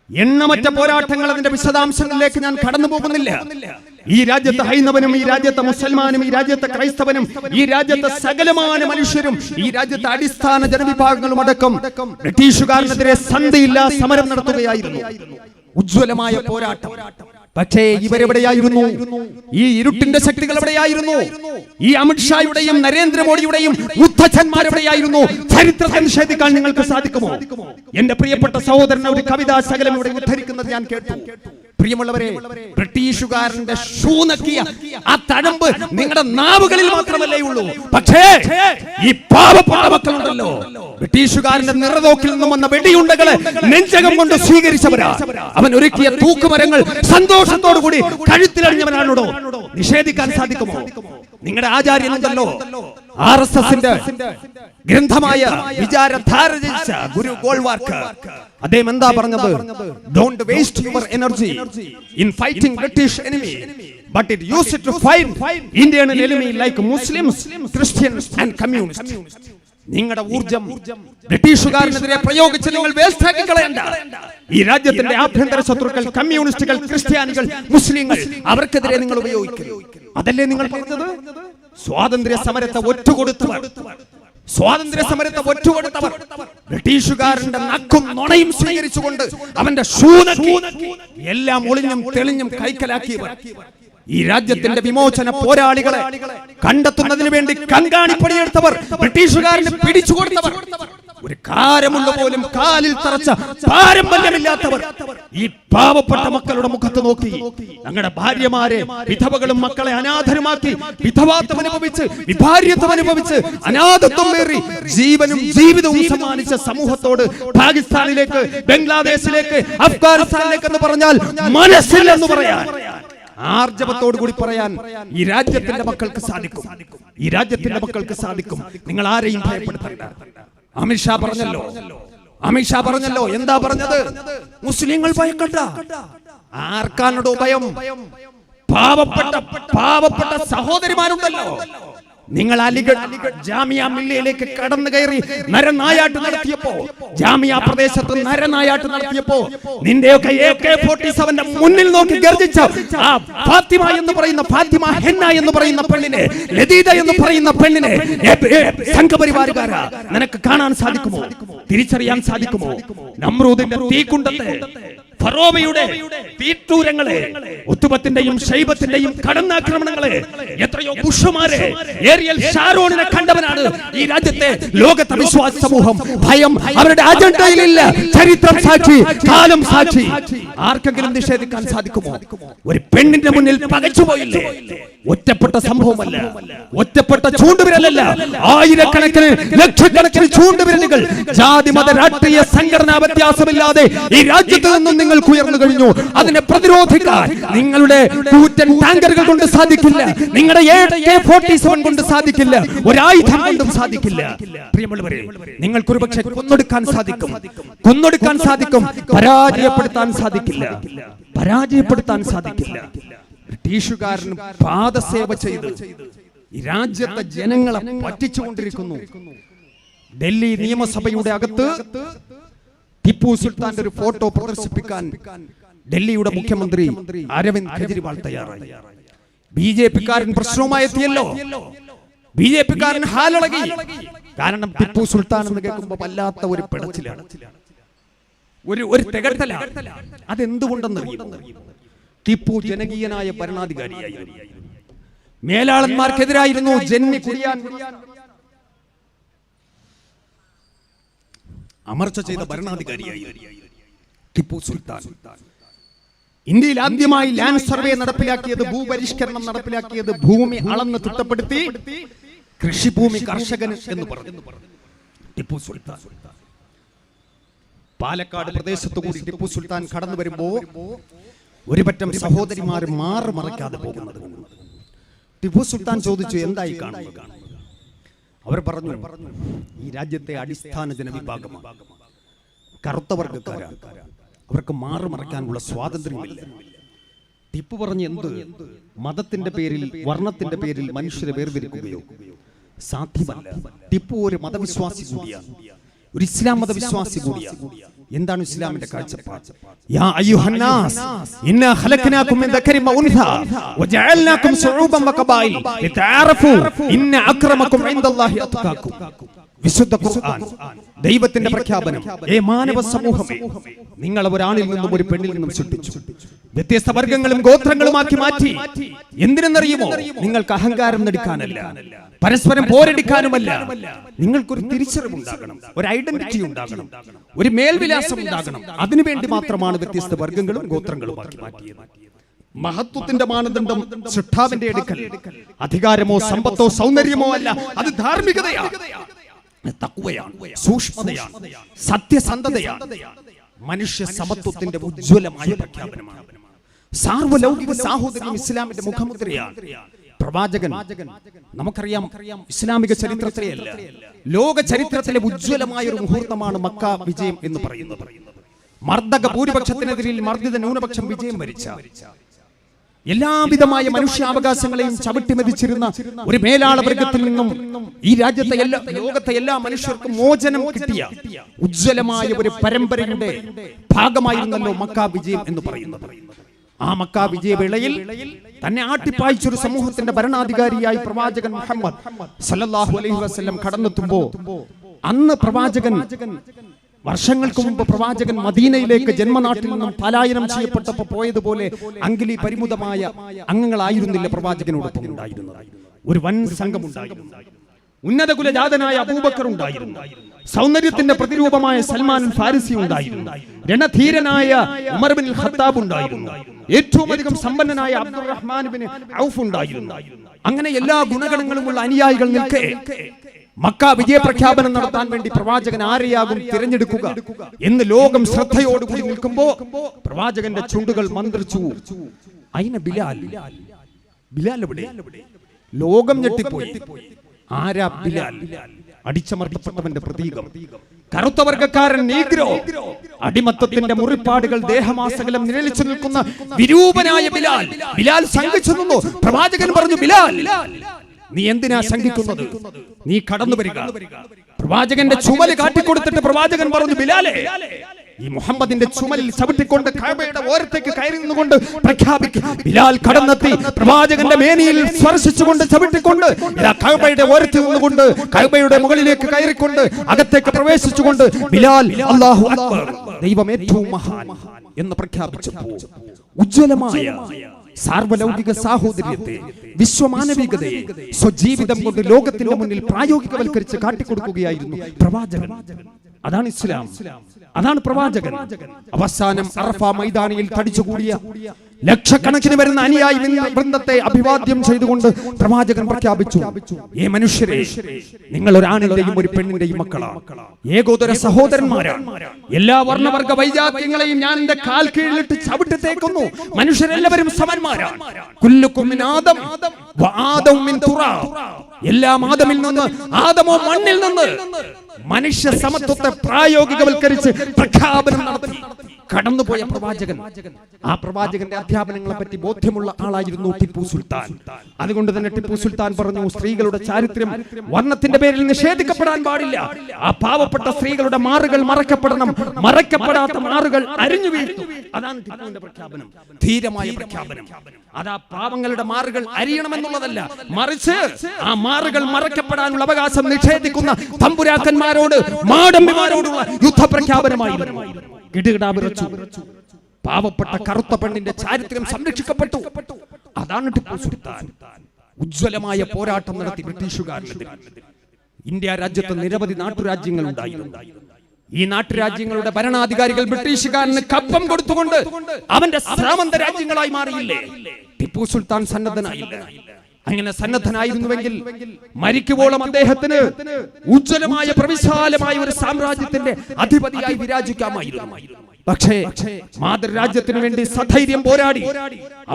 എണ്ണമറ്റ പോരാട്ടങ്ങൾ, അതിന്റെ വിശദാംശങ്ങളിലേക്ക് ഞാൻ കടന്നു പോകുന്നില്ല. ഈ രാജ്യത്തെ ഹൈന്ദവനും, ഈ രാജ്യത്തെ മുസൽമാനും, ഈ രാജ്യത്തെ ക്രൈസ്തവനും, ഈ രാജ്യത്തെ സകലമായ മനുഷ്യരും, ഈ രാജ്യത്തെ അടിസ്ഥാന ജനവിഭാഗങ്ങളും അടക്കം ബ്രിട്ടീഷുകാരനെതിരെ സന്ധിയില്ലാ സമരം നടത്തുകയായിരുന്നു. ഉജ്ജ്വലമായ പോരാട്ടം. പക്ഷേ ഇവരെവിടെയായിരുന്നു? ഈ ഇരുട്ടിന്റെ ശക്തികൾ എവിടെയായിരുന്നു? ഈ അമിത്ഷായുടെയും നരേന്ദ്രമോദിയുടെയും മുത്തച്ഛന്മാരെവിടെയായിരുന്നു? ചരിത്രത്തെ നിഷേധിക്കാൻ നിങ്ങൾക്ക് സാധിക്കുമോ? എന്റെ പ്രിയപ്പെട്ട സഹോദരൻ ഒരു കവിതാ ശകലം ഇവിടെ ഉദ്ധരിക്കുന്നത് ഞാൻ കേട്ടു. പ്രിയമുള്ളവരെ, ബ്രിട്ടീഷുകാരന്റെ ഷൂ നക്കിയ ആ തഴമ്പ് നിങ്ങളുടെ നാവുകളിൽ മാത്രമല്ലേ ഉള്ളൂ. പക്ഷേ ഈ പാവപ്പെട്ട മക്കളുണ്ടല്ലോ, ബ്രിട്ടീഷുകാരന്റെ നിറതോക്കിൽ നിന്നും വന്ന വെടിയുണ്ടകളെ നെഞ്ചകം കൊണ്ട് സ്വീകരിച്ചവരാ. അവൻ ഒരുക്കിയ തൂക്കുമരങ്ങൾ സന്തോഷത്തോടു കൂടി കഴുത്തിലണിഞ്ഞവനാണോ? നിഷേധിക്കാൻ സാധിക്കുമോ? നിങ്ങളുടെ ആചാര്യനുണ്ടല്ലോ, RSSന്റെ ഗ്രന്ഥമായ വിചാരധാര രചിച്ച ഗുരു ഗോൾവാർക്കർ, അദ്ദേഹം എന്താ പറഞ്ഞത്? Don't waste your energy in fighting British enemy, but it use it to fight Indian enemy like Muslims, Christians and communists. നിങ്ങളുടെ ഊർജം ബ്രിട്ടീഷുകാരനെതിരെ പ്രയോഗിച്ച് നിങ്ങൾ വേസ്റ്റ് ആക്കി കളയണ്ട. ഈ രാജ്യത്തിന്റെ ആഭ്യന്തര ശത്രുക്കൾ, കമ്മ്യൂണിസ്റ്റുകൾ, ക്രിസ്ത്യാനികൾ, മുസ്ലിങ്ങൾ, അവർക്കെതിരെ നിങ്ങൾ ഉപയോഗിക്കും. അതല്ലേ നിങ്ങൾ പറഞ്ഞത്? സ്വാതന്ത്ര്യ സമരത്തെ ഒറ്റുകൊടുത്തവർ, സ്വാതന്ത്ര്യ സമരത്തെ ഒറ്റുകൊടുത്തവർ, ബ്രിട്ടീഷുകാരന്റെ നക്കും നുണയും സ്വീകരിച്ചുകൊണ്ട് അവന്റെ ഷൂനക്കി എല്ലാം ഒളിഞ്ഞും തെളിഞ്ഞും കൈക്കലാക്കിയവർ, ഈ രാജ്യത്തിന്റെ വിമോചന പോരാളികളെ കണ്ടെത്തുന്നതിന് വേണ്ടി കങ്കാണിപ്പണിയെടുത്തവർ, ബ്രിട്ടീഷുകാരനെ പിടിച്ചുകൊടുത്തവർ, ഒരു കാരമുള്ള പോലും കാലിൽ തറച്ച പാരമ്പര്യമില്ലാത്തവർ ഈ പാവപ്പെട്ട മക്കളുടെ മുഖത്ത് നോക്കി ഞങ്ങളുടെ ഭാര്യമാരെ, വിധവകളും മക്കളെ അനാഥരുമാക്കി, വിധവാത്വം അനുഭവിച്ച്, വിഭാര്യത്വം അനുഭവിച്ച്, അനാഥത്വം നേറി ജീവനും ജീവിതവും സമ്മാനിച്ച സമൂഹത്തോട് പാകിസ്ഥാനിലേക്ക്, ബംഗ്ലാദേശിലേക്ക്, അഫ്ഗാനിസ്ഥാനിലേക്ക് എന്ന് പറഞ്ഞാൽ മനസ്സില്ലെന്ന് പറയാൻ, ആർജവത്തോടു കൂടി പറയാൻ ഈ രാജ്യത്തിന്റെ മക്കൾക്ക് സാധിക്കും. ഈ രാജ്യത്തിന്റെ മക്കൾക്ക് സാധിക്കും. നിങ്ങൾ ആരെയും ഭയപ്പെടുത്തണ്ട. അമിത്ഷാ പറഞ്ഞല്ലോ, എന്താ പറഞ്ഞത്? മുസ്ലിങ്ങൾ ഭയക്കണ്ട. ആർക്കാണോ ഭയം? പാവപ്പെട്ട സഹോദരിമാരുണ്ടല്ലോ. നിങ്ങൾ അലിഗഡ് ജാമിയ മില്ലയിലേക്ക് കടന്നു കയറി നരനായാട്ട് നടത്തിയപ്പോ, ജാമിയ പ്രദേശത്ത് നരനായാട്ട് നടത്തിയപ്പോ നിന്റെയൊക്കെ AK-47 മുന്നിൽ നോക്കി ഗർജിച്ച ആ ഫാത്തിമ എന്ന് പറയുന്ന, ഫാത്തിമ ഹെന്ന എന്ന് പറയുന്ന പെണ്ണിനെ, ലതീദ എന്ന് പറയുന്ന പെണ്ണിനെ സംഘപരിവാരുകാരാ നിനക്ക് കാണാൻ സാധിക്കുമോ? തിരിച്ചറിയാൻ സാധിക്കുമോ? നമ്രൂദിന്റെ തീക്കുണ്ടത്തെ ഫറോവയുടെ തീറ്റൂരങ്ങളെ, ഉത്തുബത്തിന്റെയും ഷൈബത്തിന്റെയും കടന്നാക്രമണങ്ങളെ, എത്രയോ ബുഷുമാരെ, ഏരിയൽ ഷാരോണിനെ കണ്ടവനാണ് ഈ രാജ്യത്തെ ലോകത്തെ വിശ്വാസ സമൂഹം. ഭയം അവരുടെ അജണ്ടയിലില്ല. ചരിത്രം സാക്ഷി, കാലം സാക്ഷി. ആർക്കെങ്കിലും നിഷേധിക്കാൻ സാധിക്കുമോ? ഒരു പെണ്ണിന്റെ മുന്നിൽ പകച്ചുപോയില്ലേ? ഒറ്റപ്പെട്ട സംഭവമല്ല, ഒറ്റപ്പെട്ട ചൂണ്ടുവിരലല്ല, ആയിരക്കണക്കിന് ലക്ഷക്കണക്കിന് ചൂണ്ടുവിരലുകൾ ജാതി മത രാഷ്ട്രീയ സംഘടനാ വ്യത്യാസമില്ലാതെ ഈ രാജ്യത്ത് നിന്നും നിങ്ങൾക്ക് ഉയർന്നു കഴിഞ്ഞു. അതിനെ പ്രതിരോധിക്കാൻ നിങ്ങളുടെ കൂറ്റൻ ടാങ്കറുകൾ കൊണ്ട് സാധിക്കില്ല, നിങ്ങളുടെ AK-47 കൊണ്ട് സാധിക്കില്ല, ഒരായുധം കൊണ്ടും സാധിക്കില്ല. പ്രിയമുള്ളവരെ, നിങ്ങൾക്കൊരു പക്ഷേ കൊന്നൊടുക്കാൻ സാധിക്കും, പരാജയപ്പെടുത്താൻ സാധിക്കില്ല, പരാജയപ്പെടുത്താൻ സാധിക്കില്ല. ബ്രിട്ടീഷുകാരന് പാദസേവ ചെയ്ത് ഈ രാജ്യത്തെ ജനങ്ങളെ പറ്റിച്ചുകൊണ്ടിരിക്കുന്നു. ഡൽഹി നിയമസഭയുടെ അകത്ത് ടിപ്പു സുൽത്താന്റെ ഒരു ഫോട്ടോ പ്രദർശിപ്പിക്കാൻ ഡൽഹിയുടെ മുഖ്യമന്ത്രി അരവിന്ദ് കെജ്രിവാൾ തയ്യാറായി. BJP-കാരൻ പ്രശ്നവുമായി എത്തിയല്ലോ. BJP-കാരൻ ഹാലിളകി. കാരണം ടിപ്പു സുൽത്താൻ എന്ന് കേൾക്കുമ്പോൾ വല്ലാത്ത ഒരു പിടച്ചിലാണ്, ഒരു തികട്ടലാണ്. അതെന്തുകൊണ്ടെന്നറിയുമോ? ടിപ്പു ജനകീയനായ ഭരണാധികാരിയായിരുന്നു. മേലാളന്മാർക്കെതിരായിരുന്നു. ജന്മി കുടിയാൻ അമർച്ച ചെയ്ത ഭരണാധികാരിയായിരുന്നു ടിപ്പു സുൽത്താൻ. ഇന്ത്യയിൽ ആദ്യമായി ലാൻഡ് സർവേ നടപ്പിലാക്കിയത്, ഭൂപരിഷ്കരണം നടപ്പിലാക്കിയത്, ഭൂമി അളന്ന് തിട്ടപ്പെടുത്തി കൃഷിഭൂമി കർഷകൻ എന്ന് പറഞ്ഞു ടിപ്പു സുൽത്താൻ. പാലക്കാട് പ്രദേശത്തു കൂടി ടിപ്പു സുൽത്താൻ കടന്നു വരുമ്പോ ഒരു പറ്റം സഹോദരിമാർ മാറി മറയ്ക്കാതെ പോകുന്നത് ടിപ്പു സുൽത്താൻ ചോദിച്ചു, എന്തായി കാണുന്നത്? അവർ പറഞ്ഞു, ഈ രാജ്യത്തെ അടിസ്ഥാന ജനവിഭാഗമാണ്, കറുത്ത വർഗ്ഗക്കാരാണ്, അവർക്ക് മാറി മറയ്ക്കാനുള്ള സ്വാതന്ത്ര്യമില്ല. ടിപ്പു പറഞ്ഞു, എന്ത്? മതത്തിന്റെ പേരിൽ, വർണ്ണത്തിന്റെ പേരിൽ മനുഷ്യരെ വേർതിരിക്കുകയോ? സാധ്യമല്ല. ടിപ്പു ഒരു മതവിശ്വാസി കൂടിയാണ്, ഒരു ഇസ്ലാം മതവിശ്വാസി കൂടിയാണ്. എന്താണ് ഇസ്ലാമിന്റെ കാഴ്ചപ്പാട്? യാ അയ്യുഹന്നാസ് ഇന്നാ ഖലഖനാകും മിൻ ദക്കരിൻ വ ഉൻസാ വജഅൽനാകും ശുഊബൻ വ ഖബായിൽ ലിതഅറഫു ഇന്ന അക്രമകും ഇൻദല്ലാഹി അത്ഖാകും. വിശുദ്ധ ഖുർആൻ ദൈവത്തിന്റെ പ്രഖ്യാപനം. മാനവ സമൂഹമേ, നിങ്ങളെ ഒരാണിൽ നിന്നും ഒരു പെണ്ണിൽ നിന്നും സൃഷ്ടിച്ചു, വ്യത്യസ്ത വർഗ്ഗങ്ങളും ഗോത്രങ്ങളുമാക്കി മാറ്റി. എന്തിനെന്നറിയുമോ? നിങ്ങൾക്ക് അഹങ്കാരം നടിക്കാനല്ല, പരസ്പരം പോരടിക്കാനുമല്ല. നിങ്ങൾക്കൊരു തിരിച്ചറിവുണ്ടാകണം, ഒരു ഐഡന്റിറ്റി ഉണ്ടാകണം, ഒരു മേൽവിലാസം ഉണ്ടാകണം. അതിനുവേണ്ടി മാത്രമാണ് വ്യത്യസ്ത വർഗ്ഗങ്ങളും ഗോത്രങ്ങളുമാക്കി മാറ്റിയത്. മഹത്വത്തിന്റെ മാനദണ്ഡം സൃഷ്ടാവിന്റെ അടുക്കൽ അധികാരമോ സമ്പത്തോ സൗന്ദര്യമോ അല്ല, അത് ധാർമ്മികതയാണ്, തഖ്വയാണ്, സൂക്ഷ്മതയാണ്, സത്യസന്ധതയാണ്. മനുഷ്യ സമത്വത്തിന്റെ ഉജ്ജ്വലമായ പ്രഖ്യാപനമാണ്. സാർവലൗകിക സാഹോദര്യം ഇസ്ലാമിന്റെ മുഖമുദ്രയാണ്. പ്രവാചകൻ, നമുക്കറിയാം, ഇസ്ലാമിക ചരിത്രത്തിലെയല്ല, ലോക ചരിത്രത്തിലെ ഉജ്ജ്വലമായ ഒരു മുഹൂർത്തമാണ് മക്ക വിജയം എന്ന് പറയുന്നത്. മർദ്ദക ഭൂരിപക്ഷത്തിനെതിരിൽ മർദ്ദിത ന്യൂനപക്ഷം വിജയം വരിച്ച, എല്ലാവിധമായ മനുഷ്യാവകാശങ്ങളെയും ചവിട്ടിമെതിച്ചിരുന്ന ഒരു മേലാള വർഗത്തിൽ നിന്നും ഈ രാജ്യത്തെ ലോകത്തെ എല്ലാ മനുഷ്യർക്കും മോചനം കിട്ടിയ ഉജ്ജ്വലമായ ഒരു പരമ്പരയുടെ ഭാഗമായിരുന്നല്ലോ മക്ക വിജയം എന്ന് പറയുന്നത്. ആ മക്ക വിജയവേളയിൽ തന്നെ ആട്ടിപ്പായിച്ചൊരു സമൂഹത്തിന്റെ ഭരണാധികാരിയായി പ്രവാചകൻ മുഹമ്മദ് സല്ലല്ലാഹു അലൈഹി വസല്ലം കടന്നെത്തുമ്പോ, അന്ന് പ്രവാചകൻ, വർഷങ്ങൾക്ക് മുമ്പ് പ്രവാചകൻ മദീനയിലേക്ക് ജന്മനാട്ടിൽ നിന്നും പലായനം ചെയ്യപ്പെട്ടപ്പോൾ പോയതുപോലെ അങ്കിലി പരിമുതമായ അംഗങ്ങളായിരുന്നില്ല പ്രവാചകനോടൊപ്പം ഉണ്ടായിരുന്നത്. ഒരു വൻ സംഘമുണ്ടായിരുന്നു. ഉന്നത കുലജാതനായ അബൂബക്കർ ഉണ്ടായിരുന്നു, സൗന്ദര്യത്തിന്റെ പ്രതിരൂപമായ സൽമാൻ ഫാരിസി ഉണ്ടായിരുന്നു, രണധീരനായ ഉമർ ബിൻ ഖത്താബ് ഉണ്ടായിരുന്നു, ഏറ്റവും അധികം സമ്പന്നനായ അബ്ദുറഹ്മാൻ ബിൻ ഔഫ് ഉണ്ടായിരുന്നു. അങ്ങനെ എല്ലാ ഗുണഗണങ്ങളുമുള്ള അനുയായികൾ നിൽക്കെ മക്ക വിജയ പ്രഖ്യാപനം നടത്താൻ വേണ്ടി പ്രവാചകൻ ആരെയാകും തിരഞ്ഞെടുക്കുക എന്ന് ലോകം ശ്രദ്ധയോടുകൂടി നിൽക്കുമ്പോ പ്രവാചകന്റെ ചുണ്ടുകൾ മന്ത്രിച്ചു, അയിന ബിലാൽ, ബിലാൽ എവിടെ? ലോകം ഞെട്ടിപ്പോയി. ആരാ ബിലാൽ? അടിച്ചമർത്തപ്പെട്ടവന്റെ പ്രതീകം, കറുത്ത വർഗ്ഗക്കാരൻ, നീഗ്രോ, അടിമത്തത്തിന്റെ മുറിപ്പാടുകൾ ദേഹമാസകലം നിഴലിച്ചു നിൽക്കുന്ന വിരൂപനായ ബിലാൽ. ബിലാൽ ശങ്കിച്ചു നിന്നു. പ്രവാചകൻ പറഞ്ഞു, ബിലാൽ, നീ എന്തിനാ ശങ്കിക്കുന്നത്? നീ കടന്നു വരിക. പ്രവാചകന്റെ ചുമല് കാട്ടിക്കൊടുത്തിട്ട് പ്രവാചകൻ പറഞ്ഞു, ബിലാലെ, ഈ മുഹമ്മദിന്റെ ചുമലിൽ ചവിട്ടിക്കൊണ്ട് കഅബയുടെ ഓരത്തേക്ക് കയറി നിന്നുകൊണ്ട് പ്രഖ്യാപിക്കും. ബിലാൽ കടന്നെത്തി പ്രവാചകന്റെ മേനിയിൽ സ്പർശിച്ചുകൊണ്ട് ചവിട്ടിക്കൊണ്ട് കഅബയുടെ ഓരത്തിൽ നിന്നുകൊണ്ട് കഅബയുടെ മുകളിലേക്ക് കയറിക്കൊണ്ട് അകത്തേക്ക് പ്രവേശിച്ചുകൊണ്ട് ബിലാൽ, അല്ലാഹു അക്ബർ, ദൈവം ഏറ്റവും മഹാൻ, എന്ന് പ്രഖ്യാപിച്ചപ്പോൾ ഉജ്ജ്വലമായ സാർവലൗകിക സാഹോദര്യത്തെ, വിശ്വമാനവികതയെ സ്വജീവിതം കൊണ്ട് ലോകത്തിന്റെ മുന്നിൽ പ്രായോഗികവൽക്കരിച്ച് കാട്ടിക്കൊടുക്കുകയായിരുന്നു പ്രവാചകൻ. അതാണ് ഇസ്ലാം, അതാണ് പ്രവാചകൻ. അവസാനം അറഫ മൈതാനിയിൽ തടിച്ചുകൂടിയ ലക്ഷക്കണക്കിന് വരുന്ന അനുയായി വൃന്ദത്തെ അഭിവാദ്യം ചെയ്തുകൊണ്ട് പ്രവാചകൻ പ്രഖ്യാപിച്ചു, ഏ മനുഷ്യരെ, നിങ്ങൾ ഒരാണിന്റെയും ഒരു പെണ്ണിന്റെയും മക്കളാണ്, ഏകോദര സഹോദരന്മാരാണ്. എല്ലാ വർണ്ണവർഗ വൈജാത്യങ്ങളെയും ഞാൻ എന്റെ കാൽ കീഴിലിട്ട് ചവിട്ടി തേക്കുന്നു. മനുഷ്യരെല്ലാവരും സമന്മാരാണ്. കുല്ലുക്കും മിൻ ആദം വ ആദം മിൻ തുറാബ്. എല്ലാം ആദമിൽ നിന്ന്, ആദമോ മണ്ണിൽ നിന്ന്. മനുഷ്യ സമത്വത്തെ പ്രായോഗികവൽക്കരിച്ച് പ്രഖ്യാപനം നടത്തി കടന്നുപോയ പ്രവാചകൻ. ആ പ്രവാചകന്റെ അധ്യാപനങ്ങളെ പറ്റി ബോധ്യമുള്ള ആളായിരുന്നു ടിപ്പു സുൽത്താൻ. അതുകൊണ്ട് തന്നെ ടിപ്പു സുൽത്താൻ പറഞ്ഞു, സ്ത്രീകളുടെ ചാരിത്രം വർണ്ണത്തിന്റെ പേരിൽ നിഷേധിക്കപ്പെടാൻ പാടില്ല. ആ പാവപ്പെട്ട സ്ത്രീകളുടെ മാറുകൾ മറക്കപ്പെടണം, മറക്കപ്പെടാത്ത മാറുകൾ അരിഞ്ഞു വീഴ്ത്തും. അതാണ് ടിപ്പുവിന്റെ പ്രഖ്യാപനം, ധീരമായ പ്രഖ്യാപനം. അതാ പാവങ്ങളുടെ മാറുകൾ അരിയണമെന്നുള്ളതല്ല, മറിച്ച് ആ മാറുകൾ മറക്കപ്പെടാനുള്ള അവകാശം നിഷേധിക്കുന്ന തമ്പുരാക്കന്മാരോട്, മാടമ്പിമാരോടുള്ള യുദ്ധപ്രഖ്യാപനമായിരുന്നു. ഗിടുകിടാ വിറച്ചു. പാവപ്പെട്ട കറുത്ത പെണ്ണിന്റെ ചാരിത്രം സംരക്ഷിക്കപ്പെട്ടു. അതാണ് ടിപ്പു സുൽത്താൻ. ഉജ്ജ്വലമായ പോരാട്ടം നടത്തി ബ്രിട്ടീഷുകാരനെതിരെ. ഇന്ത്യ രാജ്യത്ത് നിരവധി നാട്ടുരാജ്യങ്ങൾ ഉണ്ടായിരുന്നു. ഈ നാട്ടുരാജ്യങ്ങളുടെ ഭരണാധികാരികൾ ബ്രിട്ടീഷുകാരന് കപ്പം കൊടുത്തുകൊണ്ട് അവന്റെ സാമന്ത രാജ്യങ്ങളായി മാറിയില്ലേ? ടിപ്പു സുൽത്താൻ സന്നദ്ധനായില്ല. അങ്ങനെ സന്നദ്ധനായിരുന്നുവെങ്കിൽ മരിക്കുവോളം അദ്ദേഹത്തിന് ഉജ്ജ്വലമായ പ്രവിശാലമായ ഒരു സാമ്രാജ്യത്തിന്റെ അധിപതിയായി വിരാജിക്കാമായിരുന്നു. പക്ഷേ മാതൃരാജ്യത്തിനു വേണ്ടി സധൈര്യം പോരാടി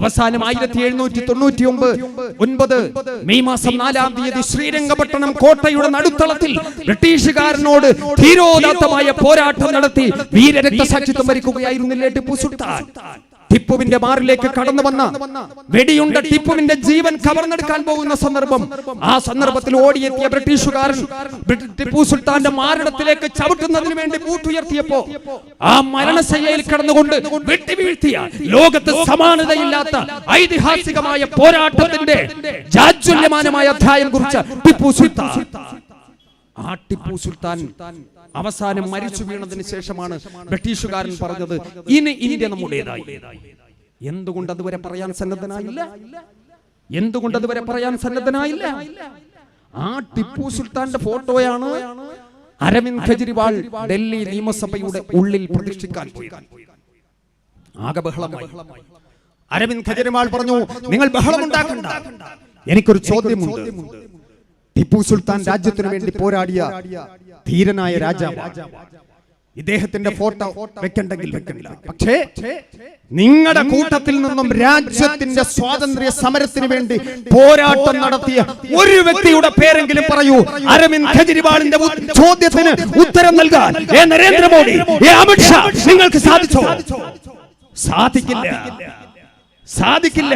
അവസാനം 1799 മെയ് മാസം 4-ാം തീയതി ശ്രീരംഗപട്ടണം കോട്ടയുടെ നടുത്തളത്തിൽ ബ്രിട്ടീഷുകാരനോട് ധീരോദാത്തമായ പോരാട്ടം നടത്തി വീരരക്തസാക്ഷിത്വം വരിക്കുകയായിരുന്നില്ലേ ടിപ്പു സുൽത്താൻ? ടിപ്പുവിന്റെ മാറിലേക്ക് കടന്നു വന്ന വെടിയുണ്ട ടിപ്പുവിന്റെ ജീവൻ കവർന്നെടുക്കാൻ പോകുന്ന സന്ദർഭം. ആ സന്ദർഭത്തിൽ ഓടിയെത്തിയ ബ്രിട്ടീഷുകാരൻ ടിപ്പു സുൽത്താന്റെ മാറിടത്തിലേക്ക് ചവിട്ടുന്നതിന് വേണ്ടി കൂട്ടുയർത്തിയപ്പോ ആ മരണശയ്യയിൽ കടന്നുകൊണ്ട് വെട്ടിവീഴ്ത്തിയ ലോകത്ത് സമാനതയില്ലാത്ത ഐതിഹാസികമായ പോരാട്ടത്തിന്റെ ജാജ്വല്യമാനമായ അധ്യായം കുറിച്ച ടിപ്പു സുൽത്താൻ. ആ ടിപ്പു സുൽത്താൻ അവസാനം മരിച്ചു വീണതിന് ശേഷമാണ് ബ്രിട്ടീഷുകാരൻ പറഞ്ഞത്, ഇനി ഇന്ത്യ നമ്മുടേതായി. എന്തുകൊണ്ട് അതുവരെ പറയാൻ സന്നദ്ധനായില്ല? എന്തുകൊണ്ട് അതുവരെ പറയാൻ സന്നദ്ധനായില്ല? ആ ടിപ്പു സുൽത്താന്റെ ഫോട്ടോയാണ് അരവിന്ദ് കെജ്രിവാൾ ഡൽഹി നിയമസഭയുടെ ഉള്ളിൽ പ്രതിഷ്ഠിക്കാൻ പോയത്. ആകെ ബഹളമായി. അരവിന്ദ് കെജ്രിവാൾ പറഞ്ഞു, നിങ്ങൾ ബഹളമുണ്ടാക്കണ്ട, എനിക്കൊരു ചോദ്യമുണ്ട്. ടിപ്പു സുൽത്താൻ രാജ്യത്തിനു വേണ്ടി പോരാടിയ ധീരനായ രാജാവാണ്. ഇദ്ദേഹത്തിന്റെ ഫോട്ടോ വെക്കണ്ടെങ്കിൽ വെക്കണ്ട. പക്ഷേ നിങ്ങളുടെ കൂട്ടത്തിൽ നിന്നും രാജ്യത്തിന്റെ സ്വാതന്ത്ര്യ സമരത്തിന് വേണ്ടി പോരാട്ടം നടത്തിയ ഒരു വ്യക്തിയുടെ പേരെങ്കിലും പറയൂ. അരവിന്ദ് കെജ്രിവാളിന്റെ ചോദ്യത്തിന് ഉത്തരം നൽകാൻ നരേന്ദ്രമോദി, അമിത്ഷാ നിങ്ങൾക്ക് സാധിച്ചോ? സാധിക്കില്ല, സാധിക്കില്ല.